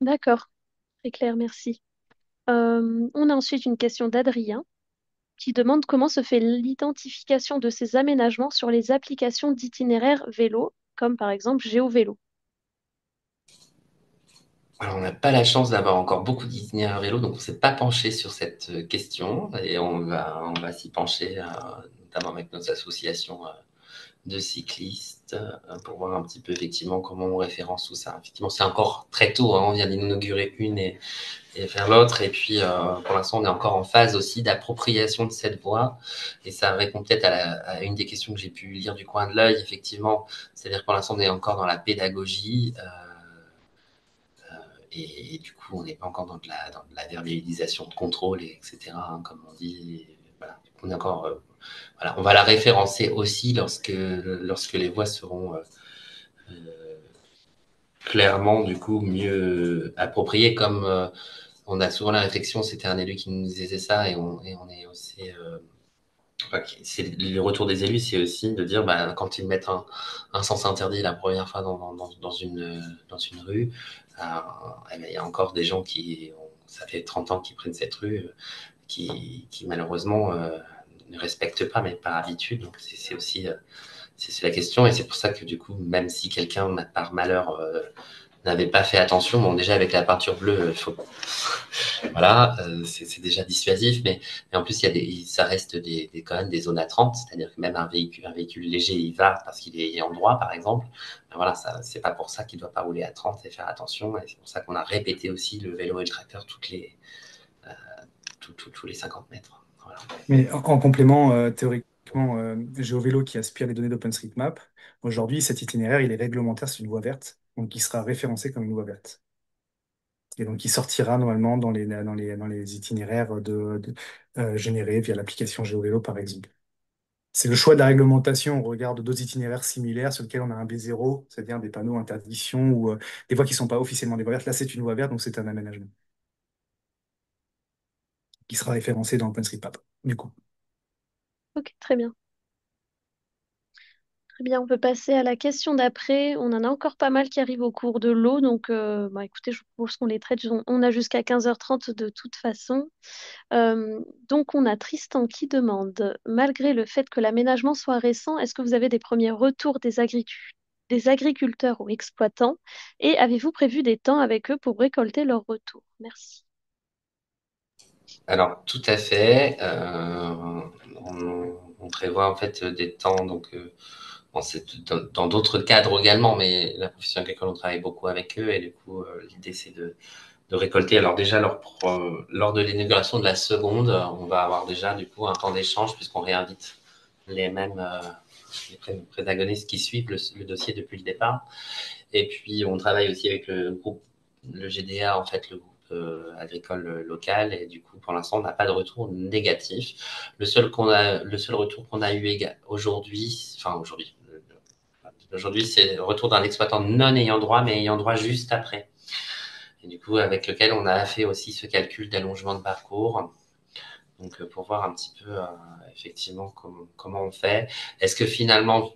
D'accord, très clair, merci. On a ensuite une question d'Adrien qui demande comment se fait l'identification de ces aménagements sur les applications d'itinéraires vélo, comme par exemple GeoVélo. Alors, on n'a pas la chance d'avoir encore beaucoup d'itinéraires vélo, donc on ne s'est pas penché sur cette question et on va s'y pencher, notamment avec nos associations de cyclistes pour voir un petit peu effectivement comment on référence tout ça. Effectivement, c'est encore très tôt, hein, on vient d'inaugurer une et faire l'autre. Et puis, pour l'instant, on est encore en phase aussi d'appropriation de cette voie. Et ça répond peut-être à une des questions que j'ai pu lire du coin de l'œil, effectivement. C'est-à-dire que pour l'instant, on est encore dans la pédagogie. Et du coup, on n'est pas encore dans de la verbalisation de contrôle, etc., hein, comme on dit. Et voilà. On est encore, voilà. On va la référencer aussi lorsque les voies seront clairement, du coup, mieux appropriées, comme on a souvent la réflexion, c'était un élu qui nous disait ça, et on est aussi. Enfin, c'est le retour des élus, c'est aussi de dire, bah, quand ils mettent un sens interdit la première fois dans une rue, eh ben, il y a encore des gens ça fait 30 ans qu'ils prennent cette rue, qui malheureusement ne respectent pas, mais par habitude. Donc c'est aussi c'est la question, et c'est pour ça que du coup, même si quelqu'un par malheur n'avait pas fait attention, bon déjà avec la peinture bleue, voilà, c'est déjà dissuasif, mais en plus ça reste quand même des zones à 30, c'est-à-dire que même un véhicule léger, il va parce qu'il est en droit, par exemple. Ben voilà, ça, c'est pas pour ça qu'il doit pas rouler à 30 et faire attention, et c'est pour ça qu'on a répété aussi le vélo et le tracteur euh, tous les 50 mètres. Voilà. Mais en complément, théoriquement, GeoVélo qui aspire les données d'OpenStreetMap, aujourd'hui, cet itinéraire, il est réglementaire sur une voie verte, donc il sera référencé comme une voie verte. Et donc, il sortira normalement dans les itinéraires générés via l'application GeoVélo, par exemple. C'est le choix de la réglementation au regard d'autres itinéraires similaires sur lesquels on a un B0, c'est-à-dire des panneaux interdiction ou des voies qui ne sont pas officiellement des voies vertes. Là, c'est une voie verte, donc c'est un aménagement qui sera référencé dans OpenStreetMap, du coup. Ok, très bien. Très bien, on peut passer à la question d'après. On en a encore pas mal qui arrivent au cours de l'eau, donc bah, écoutez, je propose qu'on les traite. On a jusqu'à 15h30 de toute façon. Donc on a Tristan qui demande, malgré le fait que l'aménagement soit récent, est-ce que vous avez des premiers retours des agriculteurs ou exploitants et avez-vous prévu des temps avec eux pour récolter leurs retours? Merci. Alors, tout à fait. On prévoit en fait des temps, donc bon, c'est dans d'autres cadres également, mais la profession agricole, on travaille beaucoup avec eux et du coup, l'idée c'est de récolter. Alors déjà, lors de l'inauguration de la seconde, on va avoir déjà du coup un temps d'échange puisqu'on réinvite les mêmes les protagonistes qui suivent le dossier depuis le départ. Et puis, on travaille aussi avec le groupe, le GDA, en fait, le groupe agricole local. Et du coup, pour l'instant, on n'a pas de retour négatif. Le seul retour qu'on a eu aujourd'hui, c'est le retour d'un exploitant non ayant droit, mais ayant droit juste après. Et du coup, avec lequel on a fait aussi ce calcul d'allongement de parcours. Donc, pour voir un petit peu effectivement comment on fait. Est-ce que finalement,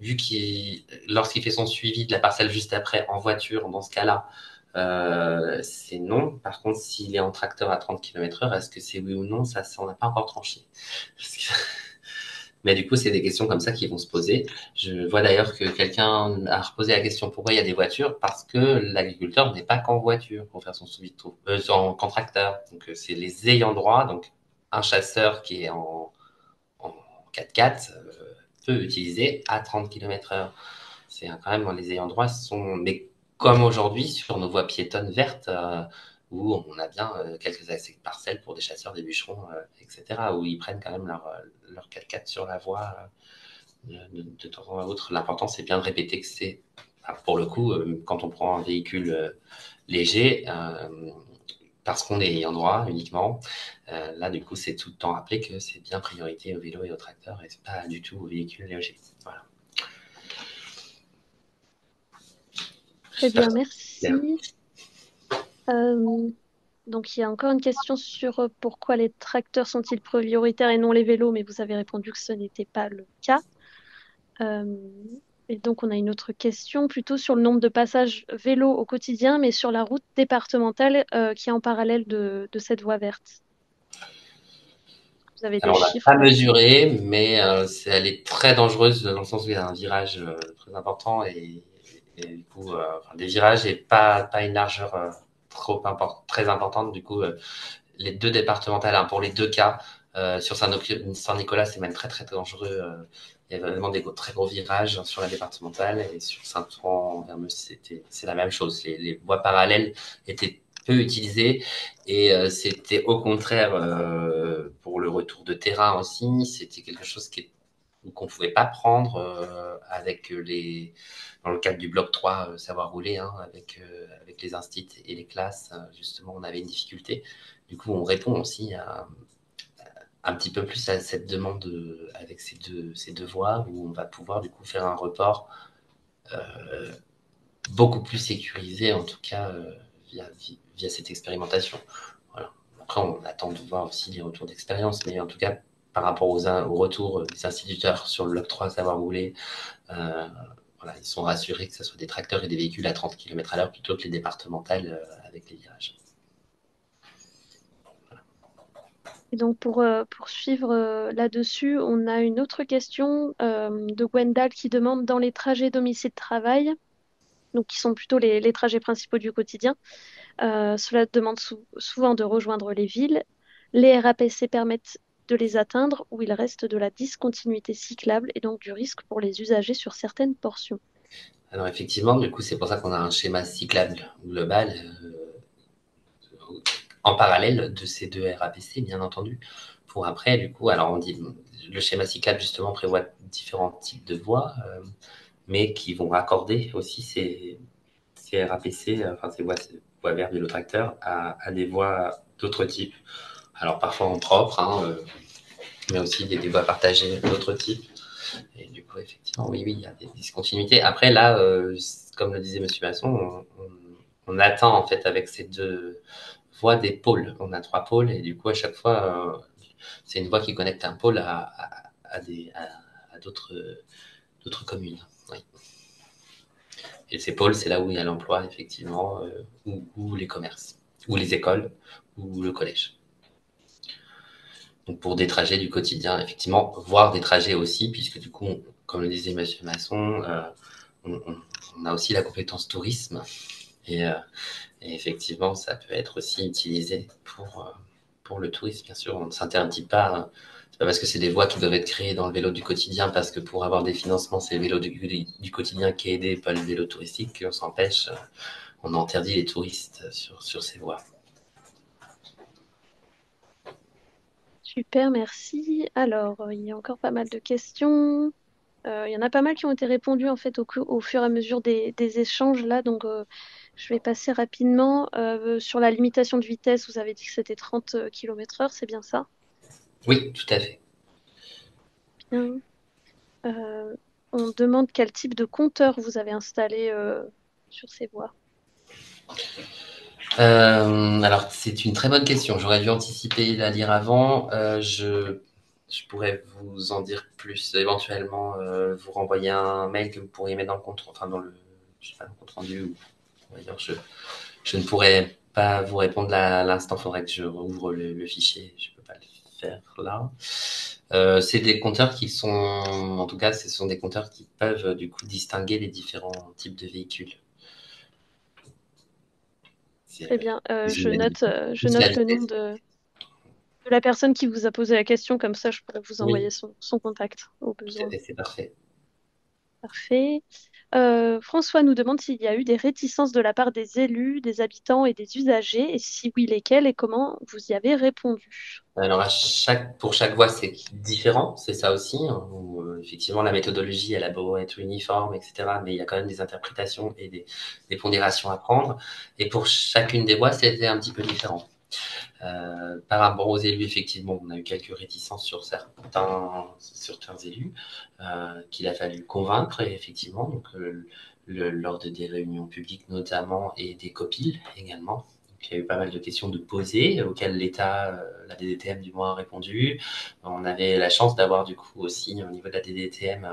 lorsqu'il fait son suivi de la parcelle juste après en voiture, dans ce cas-là, c'est non. Par contre, s'il est en tracteur à 30 km/h, est-ce que c'est oui ou non? Ça, on n'a pas encore tranché. Mais du coup, c'est des questions comme ça qui vont se poser. Je vois d'ailleurs que quelqu'un a reposé la question pourquoi il y a des voitures, parce que l'agriculteur n'est pas qu'en voiture pour faire son suivi de troupe, qu'en tracteur. Donc, c'est les ayants droit. Donc, un chasseur qui est en 4x4 peut utiliser à 30 km/h. C'est quand même les ayants droit mais comme aujourd'hui sur nos voies piétonnes vertes où on a bien quelques accès de parcelles pour des chasseurs, des bûcherons, etc. où ils prennent quand même leur 4x4 sur la voie de temps à autre. L'important c'est bien de répéter que c'est pour le coup quand on prend un véhicule léger parce qu'on est ayant droit uniquement. Là, du coup, c'est tout le temps rappelé que c'est bien priorité au vélo et au tracteur et c'est pas du tout au véhicule léger. Voilà. Très J'espère bien, que c'est clair. merci. Euh, donc il y a encore une question sur pourquoi les tracteurs sont-ils prioritaires et non les vélos, mais vous avez répondu que ce n'était pas le cas. Euh, et donc, on a une autre question plutôt sur le nombre de passages vélo au quotidien, mais sur la route départementale qui est en parallèle de cette voie verte. Vous avez des Alors, on n'a chiffres pas là-dessus? mesuré, mais elle est très dangereuse dans le sens où il y a un virage très important et du coup, des virages et pas une largeur très importante. Du coup, les deux départementales, hein, pour les deux cas, sur Saint-Nicolas, c'est même très, très dangereux. Il y a vraiment des très gros virages sur la départementale et sur Saint-Ouen, c'est la même chose. Les voies parallèles étaient peu utilisées et c'était au contraire pour le retour de terrain aussi, c'était quelque chose qu'on pouvait pas prendre dans le cadre du bloc 3 savoir rouler avec les instits et les classes justement on avait une difficulté du coup on répond aussi un petit peu plus à cette demande avec ces deux voies où on va pouvoir du coup faire un report beaucoup plus sécurisé en tout cas via cette expérimentation. Voilà. Après on attend de voir aussi les retours d'expérience mais en tout cas par rapport au retour des instituteurs sur le bloc 3 savoir rouler euh, voilà, ils sont rassurés que ce soit des tracteurs et des véhicules à 30 km/h plutôt que les départementales avec les virages. Et donc, pour poursuivre là-dessus, on a une autre question de Gwendal qui demande dans les trajets domicile-travail, donc qui sont plutôt les trajets principaux du quotidien, cela demande souvent de rejoindre les villes. Les RAPC permettent de les atteindre où il reste de la discontinuité cyclable et donc du risque pour les usagers sur certaines portions. Alors effectivement, du coup, c'est pour ça qu'on a un schéma cyclable global en parallèle de ces deux RAPC, bien entendu. Pour après, du coup, alors on dit le schéma cyclable justement prévoit différents types de voies, mais qui vont raccorder aussi ces RAPC, enfin ces voies vertes vélo tracteur, à des voies d'autres types. Alors parfois en propre, mais aussi des voies partagées d'autres types. Et du coup, effectivement, oui, il y a des discontinuités. Après, là, comme le disait Monsieur Masson, on atteint en fait avec ces deux voies des pôles. On a trois pôles et du coup, à chaque fois, c'est une voie qui connecte un pôle à d'autres communes. Oui. Et ces pôles, c'est là où il y a l'emploi, effectivement, ou les commerces, ou les écoles, ou le collège. Donc pour des trajets du quotidien, effectivement, voire des trajets aussi, puisque du coup, comme le disait Monsieur Masson, on a aussi la compétence tourisme et, euh, et effectivement, ça peut être aussi utilisé pour le tourisme, bien sûr. On ne s'interdit pas. C'est pas parce que c'est des voies qui doivent être créées dans le vélo du quotidien, parce que pour avoir des financements, c'est le vélo du quotidien qui est aidé, pas le vélo touristique, qu'on s'empêche. On interdit les touristes sur ces voies. Super, merci. Alors, il y a encore pas mal de questions. Il y en a pas mal qui ont été répondues en fait au fur et à mesure des échanges là, donc je vais passer rapidement. Sur la limitation de vitesse, vous avez dit que c'était 30 km/h, c'est bien ça? Oui, tout à fait. Bien. Euh, on demande quel type de compteur vous avez installé sur ces voies. Alors, c'est une très bonne question. J'aurais dû anticiper la lire avant. Je pourrais vous en dire plus, éventuellement vous renvoyer un mail que vous pourriez mettre dans le compte, enfin dans le, je sais pas, dans le compte rendu. On va dire, je ne pourrais pas vous répondre là à l'instant. Il faudrait que je rouvre le fichier. Je peux pas le faire là. C'est des compteurs qui sont, en tout cas, ce sont des compteurs qui peuvent du coup distinguer les différents types de véhicules. C'est, Très bien. Je j'imagine. note, je Plus la note le nom vitesse. de la personne qui vous a posé la question, comme ça je pourrais vous envoyer Oui, son contact au tout à besoin. fait, c'est parfait. Parfait. François nous demande s'il y a eu des réticences de la part des élus, des habitants et des usagers, et si oui, lesquels et comment vous y avez répondu. Alors, pour chaque voie, c'est différent, c'est ça aussi, hein, où, effectivement, la méthodologie, elle a beau être uniforme, etc., mais il y a quand même des interprétations et des pondérations à prendre. Et pour chacune des voies, c'était un petit peu différent. Par rapport aux élus, effectivement, on a eu quelques réticences sur certains élus qu'il a fallu convaincre, et effectivement, donc, lors des réunions publiques notamment et des COPIL également. Donc, il y a eu pas mal de questions de poser auxquelles l'État, la DDTM du moins, a répondu. On avait la chance d'avoir du coup aussi au niveau de la DDTM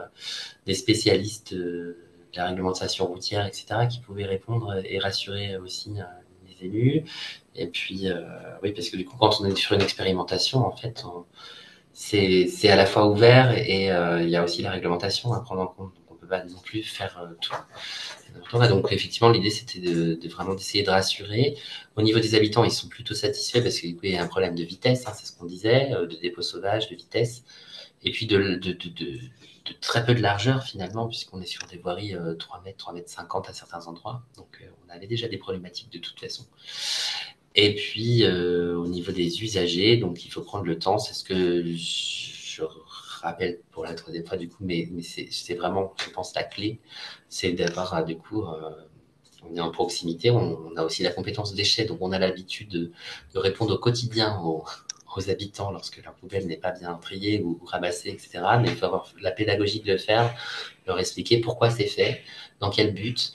des spécialistes de la réglementation routière, etc., qui pouvaient répondre et rassurer aussi les élus. Et puis, oui, parce que du coup, quand on est sur une expérimentation, en fait, c'est à la fois ouvert et il y a aussi la réglementation à prendre en compte. Donc, on peut pas non plus faire tout. Donc, effectivement, l'idée, c'était de vraiment d'essayer de rassurer. Au niveau des habitants, ils sont plutôt satisfaits parce qu'il y a un problème de vitesse, hein, c'est ce qu'on disait, de dépôt sauvage, de vitesse, et puis de très peu de largeur finalement, puisqu'on est sur des voiries 3 mètres, 3 mètres 50 à certains endroits. Donc, on avait déjà des problématiques de toute façon. Et puis, au niveau des usagers, donc il faut prendre le temps. C'est ce que je rappelle pour la troisième fois, du coup, mais c'est vraiment, je pense, la clé. C'est d'avoir, du coup, on est en proximité, on a aussi la compétence déchets, donc on a l'habitude de répondre au quotidien aux habitants lorsque leur poubelle n'est pas bien triée ou ramassée, etc. Mais il faut avoir la pédagogie de le faire, leur expliquer pourquoi c'est fait, dans quel but,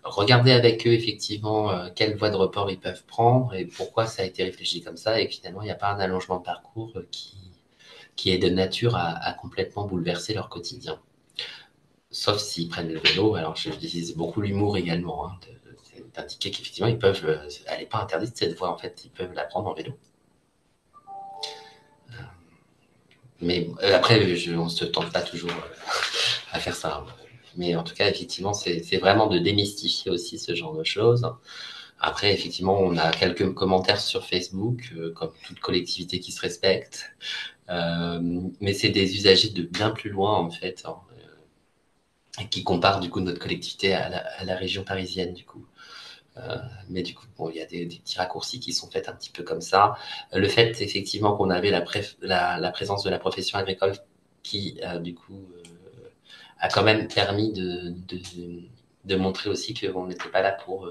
regarder avec eux effectivement quelle voie de report ils peuvent prendre et pourquoi ça a été réfléchi comme ça, et que finalement il n'y a pas un allongement de parcours qui est de nature à complètement bouleverser leur quotidien. Sauf s'ils prennent le vélo, alors j'utilise beaucoup l'humour également, hein, d'indiquer qu'effectivement ils peuvent, elle n'est pas interdite cette voie en fait, ils peuvent la prendre en vélo. Mais après, on se tente pas toujours à faire ça, hein. Mais en tout cas, effectivement, c'est vraiment de démystifier aussi ce genre de choses. Après, effectivement, on a quelques commentaires sur Facebook, comme toute collectivité qui se respecte. Mais c'est des usagers de bien plus loin, en fait, hein, qui comparent du coup notre collectivité à la région parisienne, du coup. Mais du coup, bon, il y a des petits raccourcis qui sont faits un petit peu comme ça. Le fait, effectivement, qu'on avait la présence de la profession agricole qui, du coup, a quand même permis de montrer aussi qu'on n'était pas là pour,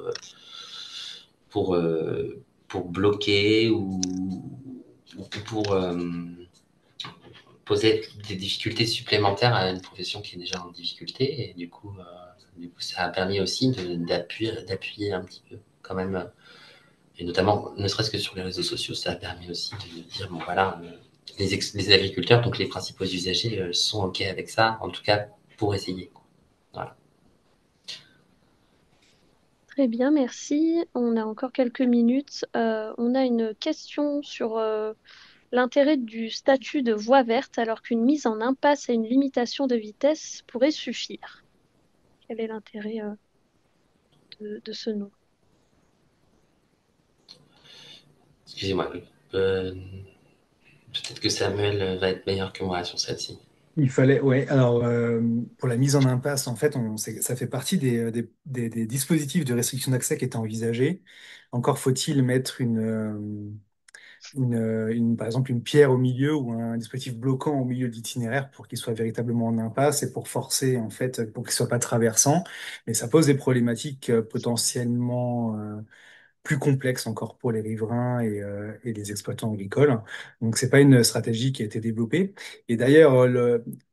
pour bloquer ou pour, posait des difficultés supplémentaires à une profession qui est déjà en difficulté. Et du coup ça a permis aussi d'appuyer un petit peu quand même. Et notamment, ne serait-ce que sur les réseaux sociaux, ça a permis aussi de dire, bon voilà, les agriculteurs, donc les principaux usagers, sont OK avec ça, en tout cas pour essayer. Voilà. Très bien, merci. On a encore quelques minutes. On a une question sur l'intérêt du statut de voie verte alors qu'une mise en impasse et une limitation de vitesse pourraient suffire. Quel est l'intérêt de ce nom? Excusez-moi. Euh, Peut-être que Samuel va être meilleur que moi sur celle-ci. Il fallait, ouais. Alors, pour la mise en impasse, en fait, ça fait partie des dispositifs de restriction d'accès qui étaient envisagés. Encore faut-il mettre par exemple, une pierre au milieu ou un dispositif bloquant au milieu de l'itinéraire pour qu'il soit véritablement en impasse et pour forcer, en fait, pour qu'il soit pas traversant. Mais ça pose des problématiques potentiellement plus complexe encore pour les riverains et les exploitants agricoles. Donc, c'est pas une stratégie qui a été développée. Et d'ailleurs,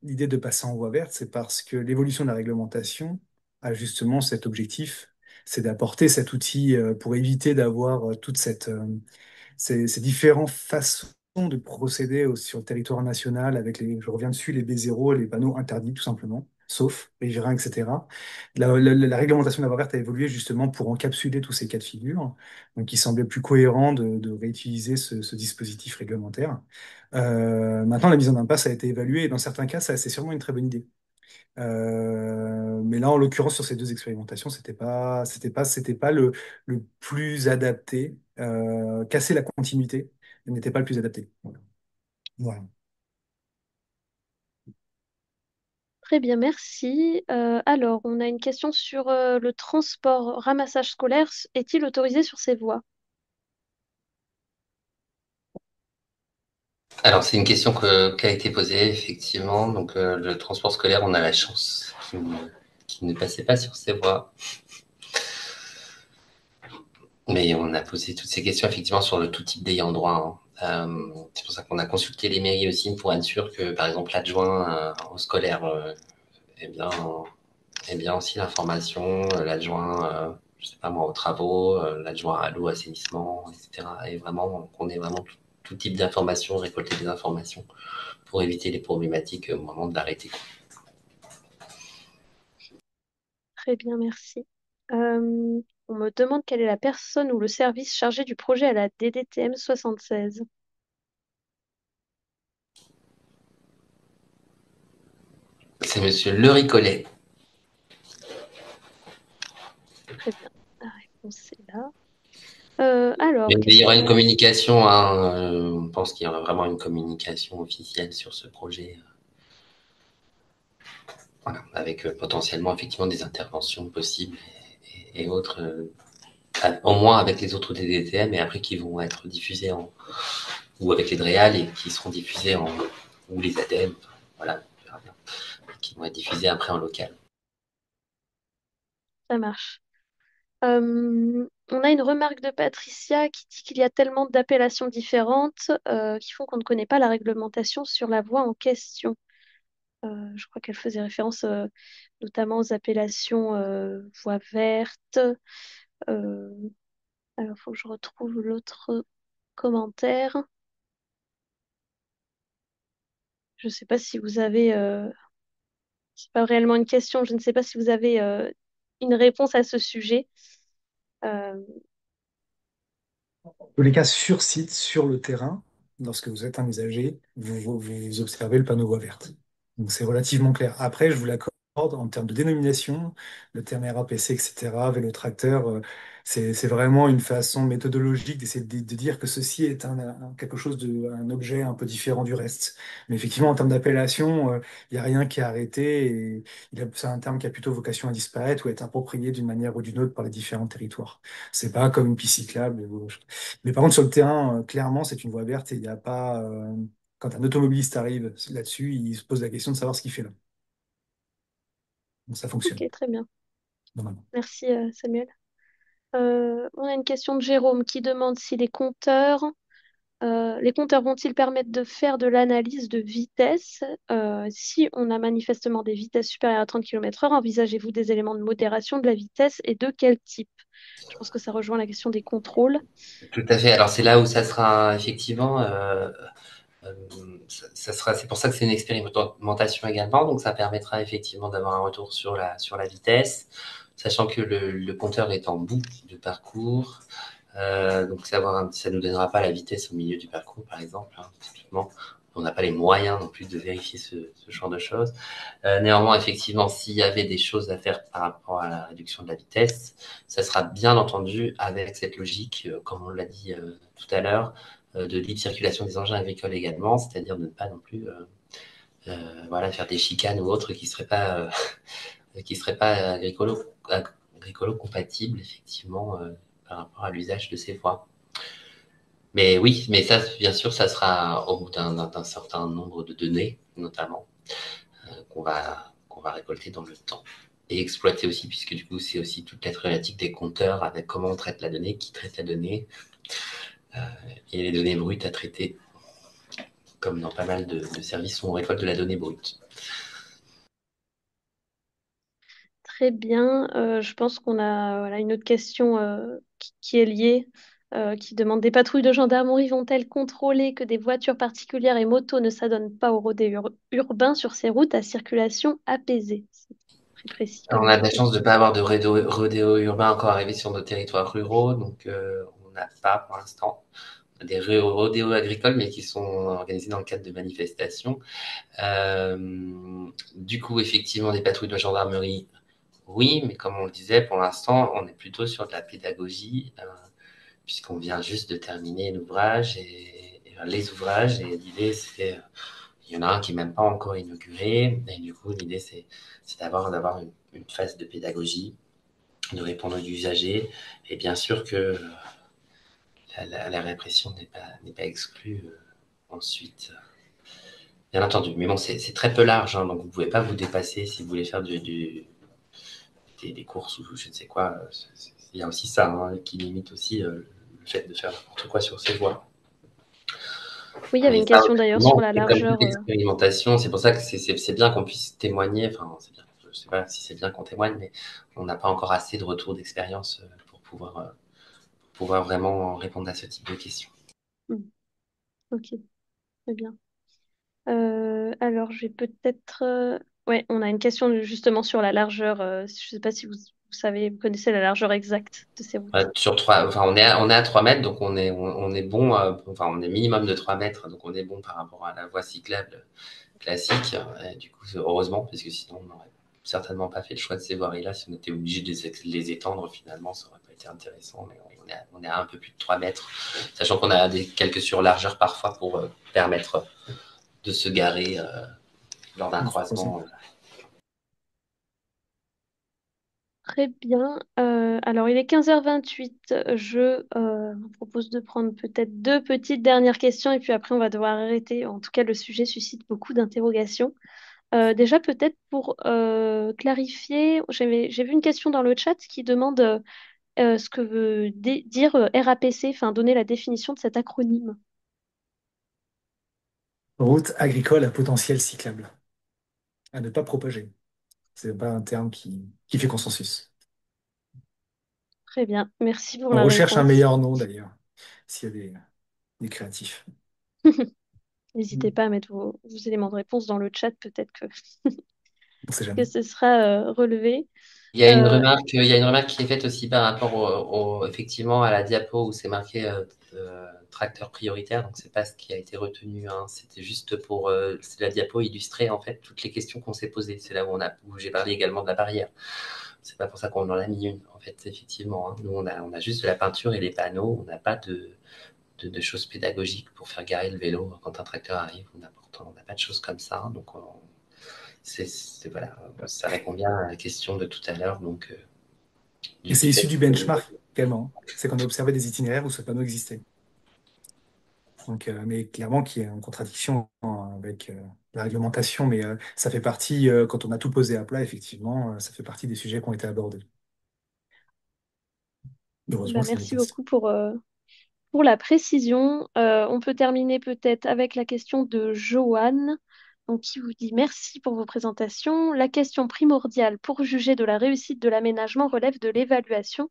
l'idée de passer en voie verte, c'est parce que l'évolution de la réglementation a justement cet objectif, c'est d'apporter cet outil pour éviter d'avoir toute ces différentes façons de procéder sur le territoire national avec je reviens dessus, les B0, les panneaux interdits tout simplement, sauf riverains, etc. La réglementation de la voie verte a évolué justement pour encapsuler tous ces cas de figure. Donc il semblait plus cohérent de réutiliser ce dispositif réglementaire. Maintenant, la mise en impasse a été évaluée et dans certains cas, c'est sûrement une très bonne idée. Mais là, en l'occurrence, sur ces deux expérimentations, c'était pas le plus adapté. Casser la continuité n'était pas le plus adapté. Voilà. Très bien, merci. Alors, on a une question sur le transport ramassage scolaire. Est-il autorisé sur ces voies? Alors, c'est une question qui a été posée, effectivement. Donc, le transport scolaire, on a la chance qu'il ne passait pas sur ces voies. Mais on a posé toutes ces questions, effectivement, sur le tout type d'ayant droit, hein. C'est pour ça qu'on a consulté les mairies aussi pour être sûr que, par exemple, l'adjoint au scolaire ait bien, ait bien aussi l'information, l'adjoint, je sais pas moi, aux travaux, l'adjoint à l'eau, assainissement, etc. Et vraiment, qu'on ait vraiment tout type d'informations, récolter des informations pour éviter les problématiques au moment de l'arrêter. Très bien, merci. On me demande quelle est la personne ou le service chargé du projet à la DDTM 76. C'est monsieur Le Ricollet. Très bien, la réponse est là. Mais Alors, il y qu'est-ce aura une qu'on... communication, hein, on pense qu'il y aura vraiment une communication officielle sur ce projet, voilà, avec potentiellement effectivement des interventions possibles et autres, au moins avec les autres DDTM et après qui vont être diffusés ou avec les DREAL et qui seront diffusés ou les ADEME, voilà, on verra bien, qui vont être diffusés après en local. Ça marche. On a une remarque de Patricia qui dit qu'il y a tellement d'appellations différentes qui font qu'on ne connaît pas la réglementation sur la voie en question. Je crois qu'elle faisait référence notamment aux appellations voie verte. Euh, alors, il faut que je retrouve l'autre commentaire. Je ne sais pas si vous avez... c'est pas réellement une question, je ne sais pas si vous avez une réponse à ce sujet. Euh, En tous les cas, sur site, sur le terrain, lorsque vous êtes un usager, vous observez le panneau voie verte. Donc c'est relativement clair. Après, je vous l'accorde, en termes de dénomination, le terme RAPC, etc., vélo-tracteur, c'est vraiment une façon méthodologique d'essayer de dire que ceci est quelque chose un objet un peu différent du reste. Mais effectivement, en termes d'appellation, il n'y a rien qui est arrêté et c'est un terme qui a plutôt vocation à disparaître ou être approprié d'une manière ou d'une autre par les différents territoires. C'est pas comme une piste cyclable. Mais par contre, sur le terrain, clairement, c'est une voie verte et il n'y a pas. Quand un automobiliste arrive là-dessus, il se pose la question de savoir ce qu'il fait là. Donc ça fonctionne, ok, très bien. normalement. Merci Samuel. On a une question de Jérôme qui demande si les compteurs Les compteurs vont-ils permettre de faire de l'analyse de vitesse? Si on a manifestement des vitesses supérieures à 30 km/h, envisagez-vous des éléments de modération de la vitesse et de quel type? Je pense que ça rejoint la question des contrôles. Tout à fait. Alors c'est là où ça sera effectivement, euh, ça sera, c'est pour ça que c'est une expérimentation également. Donc ça permettra effectivement d'avoir un retour sur la vitesse, sachant que le compteur est en bout de parcours. Donc ça nous donnera pas la vitesse au milieu du parcours, par exemple, hein, typiquement. On n'a pas les moyens non plus de vérifier ce genre de choses. Néanmoins, effectivement, s'il y avait des choses à faire par rapport à la réduction de la vitesse, ça sera bien entendu avec cette logique, comme on l'a dit tout à l'heure, de libre circulation des engins agricoles également, c'est-à-dire de ne pas non plus voilà, faire des chicanes ou autres qui seraient pas agricolo compatibles, effectivement, par rapport à l'usage de ces voies. Mais oui, mais ça, bien sûr, ça sera au bout d'un certain nombre de données, notamment, qu'on va récolter dans le temps et exploiter aussi, puisque du coup, c'est aussi toute la problématique des compteurs avec comment on traite la donnée, qui traite la donnée, et les données brutes à traiter, comme dans pas mal de services où on récolte de la donnée brute. Très bien. Je pense qu'on a voilà, une autre question qui est liée, qui demande des patrouilles de gendarmerie vont-elles contrôler que des voitures particulières et motos ne s'adonnent pas au rodéo urbain sur ces routes à circulation apaisée? C'est très précis Alors, comme on a de la question. chance de ne pas avoir de rodéo urbain encore arrivé sur nos territoires ruraux, donc on n'a pas pour l'instant des rodéos agricoles, mais qui sont organisés dans le cadre de manifestations. Du coup, effectivement, des patrouilles de gendarmerie, oui, mais comme on le disait, pour l'instant, on est plutôt sur de la pédagogie, puisqu'on vient juste de terminer l'ouvrage et les ouvrages, et l'idée, c'est, il y en a un qui n'est même pas encore inauguré, et du coup, l'idée, c'est d'avoir une phase de pédagogie, de répondre aux usagers, et bien sûr que la répression n'est pas exclue ensuite. Bien entendu, mais bon, c'est très peu large, hein, donc vous ne pouvez pas vous dépasser si vous voulez faire des courses ou je ne sais quoi. Il y a aussi ça hein, qui limite aussi le fait de faire n'importe quoi sur ces voies. Oui, il y avait Mais une ça, question d'ailleurs sur honnêtement, la c'est comme toute largeur. expérimentation. C'est pour ça que c'est bien qu'on puisse témoigner. Enfin, c'est bien. Je sais pas si c'est bien qu'on témoigne, mais on n'a pas encore assez de retours d'expérience pour pouvoir vraiment répondre à ce type de questions. Hmm, ok, très bien. Alors, je vais peut-être. Ouais, on a une question justement sur la largeur. Je ne sais pas si vous savez, vous connaissez la largeur exacte de ces routes. Sur 3, enfin, on est à 3 mètres, donc on est bon, enfin, on est minimum de 3 mètres, donc on est bon par rapport à la voie cyclable classique. Et du coup, heureusement, parce que sinon, on n'aurait certainement pas fait le choix de ces voiries-là. Si on était obligé de les étendre, finalement, ça aurait pas été intéressant. Mais on est à un peu plus de 3 mètres, sachant qu'on a quelques surlargeurs parfois pour permettre de se garer lors d'un croisement. Très bien. Alors, il est 15h28. Je vous propose de prendre peut-être deux petites dernières questions et puis après, on va devoir arrêter. En tout cas, le sujet suscite beaucoup d'interrogations. Déjà, peut-être pour clarifier, j'ai vu une question dans le chat qui demande ce que veut dire RAPC, enfin, donner la définition de cet acronyme. Route agricole à potentiel cyclable, à ne pas propager. C'est pas un terme qui fait consensus. Très bien. Merci pour On la recherche un réponse. meilleur nom d'ailleurs, s'il y a des créatifs. N'hésitez pas à mettre vos éléments de réponse dans le chat. Peut-être On sait que jamais. ce sera relevé. Euh, Il y a une remarque qui est faite aussi par rapport effectivement à la diapo où c'est marqué tracteur prioritaire. Donc c'est pas ce qui a été retenu. Hein. C'était juste pour c'est la diapo illustrer en fait toutes les questions qu'on s'est posées. C'est là où j'ai parlé également de la barrière. C'est pas pour ça qu'on en a mis une. En fait, effectivement, hein. Nous on a juste de la peinture et les panneaux. On n'a pas de choses pédagogiques pour faire garer le vélo quand un tracteur arrive. On n'a pas de choses comme ça. Hein. Donc voilà, ça répond bien à la question de tout à l'heure. Donc Et c'est du issu fait du que benchmark également. C'est qu'on a observé des itinéraires où ce panneau existait. Donc, mais clairement, qui est en contradiction avec la réglementation. Mais ça fait partie, quand on a tout posé à plat, effectivement, ça fait partie des sujets qui ont été abordés. Heureusement Bah, que c'est le merci cas. beaucoup Pour la précision, on peut terminer peut-être avec la question de Joanne, donc, qui vous dit merci pour vos présentations. La question primordiale pour juger de la réussite de l'aménagement relève de l'évaluation.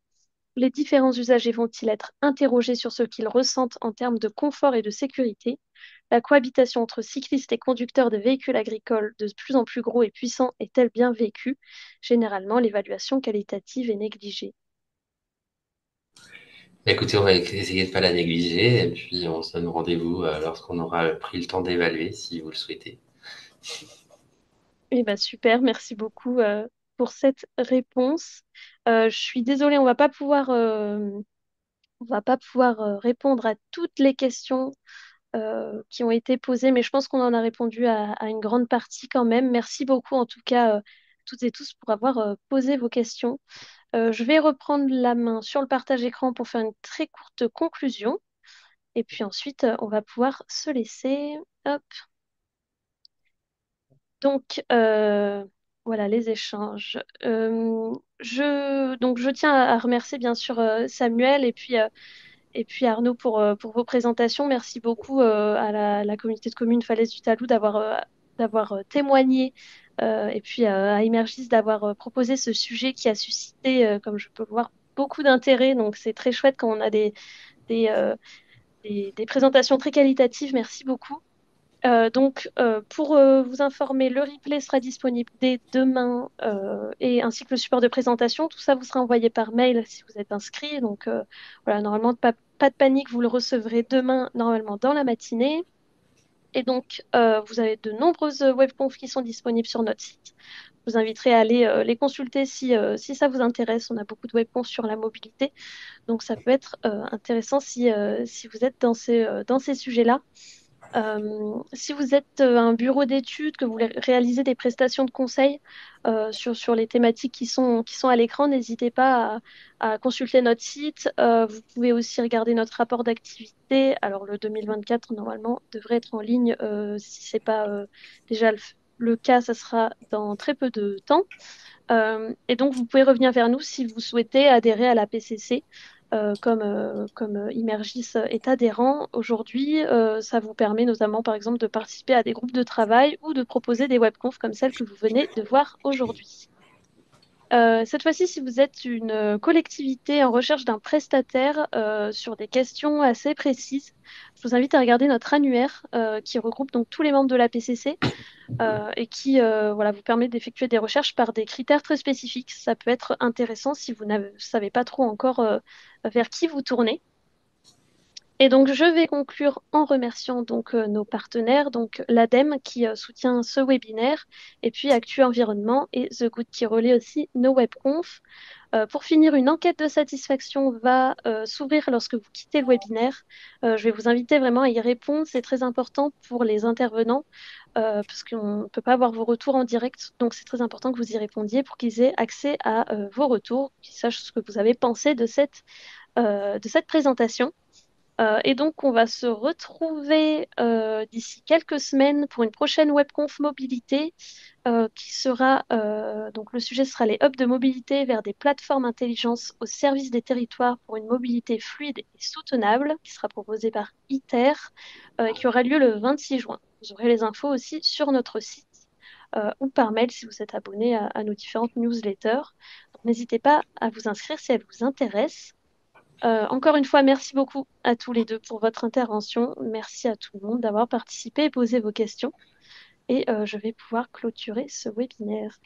Les différents usagers vont-ils être interrogés sur ce qu'ils ressentent en termes de confort et de sécurité? La cohabitation entre cyclistes et conducteurs de véhicules agricoles de plus en plus gros et puissants est-elle bien vécue? Généralement, l'évaluation qualitative est négligée. Écoutez, on va essayer de pas la négliger et puis on se donne rendez-vous lorsqu'on aura pris le temps d'évaluer, si vous le souhaitez. Eh ben super, merci beaucoup pour cette réponse. Je suis désolée, on va pas pouvoir répondre à toutes les questions qui ont été posées, mais je pense qu'on en a répondu à une grande partie quand même. Merci beaucoup en tout cas toutes et tous pour avoir posé vos questions. Je vais reprendre la main sur le partage écran pour faire une très courte conclusion, et puis ensuite on va pouvoir se laisser. Hop. Donc, voilà les échanges. Donc, je tiens à remercier bien sûr Samuel et puis Arnaud pour vos présentations. Merci beaucoup à la communauté de communes Falaise du Talou d'avoir témoigné et puis à Emergis d'avoir proposé ce sujet qui a suscité, comme je peux le voir, beaucoup d'intérêt. Donc, c'est très chouette quand on a des, euh, des présentations très qualitatives. Merci beaucoup. Pour vous informer, le replay sera disponible dès demain et ainsi que le support de présentation. Tout ça vous sera envoyé par mail si vous êtes inscrit. Donc, voilà, normalement, pas de panique, vous le recevrez demain, normalement, dans la matinée. Et donc, vous avez de nombreuses webconf qui sont disponibles sur notre site. Je vous inviterai à aller les consulter si ça vous intéresse. On a beaucoup de webconf sur la mobilité. Donc, ça peut être intéressant si vous êtes dans ces sujets-là. Si vous êtes un bureau d'études, que vous voulez réaliser des prestations de conseil sur les thématiques qui sont à l'écran, n'hésitez pas à consulter notre site. Vous pouvez aussi regarder notre rapport d'activité. Alors, le 2024, normalement, devrait être en ligne. Si ce n'est pas déjà le cas, ça sera dans très peu de temps. Et donc, vous pouvez revenir vers nous si vous souhaitez adhérer à la PCC. Comme Immergis est adhérent aujourd'hui, ça vous permet notamment, par exemple, de participer à des groupes de travail ou de proposer des webconf comme celle que vous venez de voir aujourd'hui. Cette fois-ci, si vous êtes une collectivité en recherche d'un prestataire sur des questions assez précises, je vous invite à regarder notre annuaire qui regroupe donc tous les membres de la PCC et qui voilà, vous permet d'effectuer des recherches par des critères très spécifiques. Ça peut être intéressant si vous ne savez pas trop encore vers qui vous tournez. Et donc, je vais conclure en remerciant donc nos partenaires, donc l'ADEME qui soutient ce webinaire, et puis Actu Environnement et The Good qui relaie aussi nos webconf. Pour finir, une enquête de satisfaction va s'ouvrir lorsque vous quittez le webinaire. Je vais vous inviter vraiment à y répondre. C'est très important pour les intervenants parce qu'on ne peut pas avoir vos retours en direct. Donc, c'est très important que vous y répondiez pour qu'ils aient accès à vos retours, qu'ils sachent ce que vous avez pensé de cette présentation. Et donc, on va se retrouver d'ici quelques semaines pour une prochaine webconf mobilité qui sera, donc le sujet sera les hubs de mobilité vers des plateformes intelligence au service des territoires pour une mobilité fluide et soutenable, qui sera proposée par ITER et qui aura lieu le 26 juin. Vous aurez les infos aussi sur notre site ou par mail si vous êtes abonné à nos différentes newsletters. Donc, n'hésitez pas à vous inscrire si elles vous intéressent. Encore une fois, merci beaucoup à tous les deux pour votre intervention. Merci à tout le monde d'avoir participé et posé vos questions. Et je vais pouvoir clôturer ce webinaire.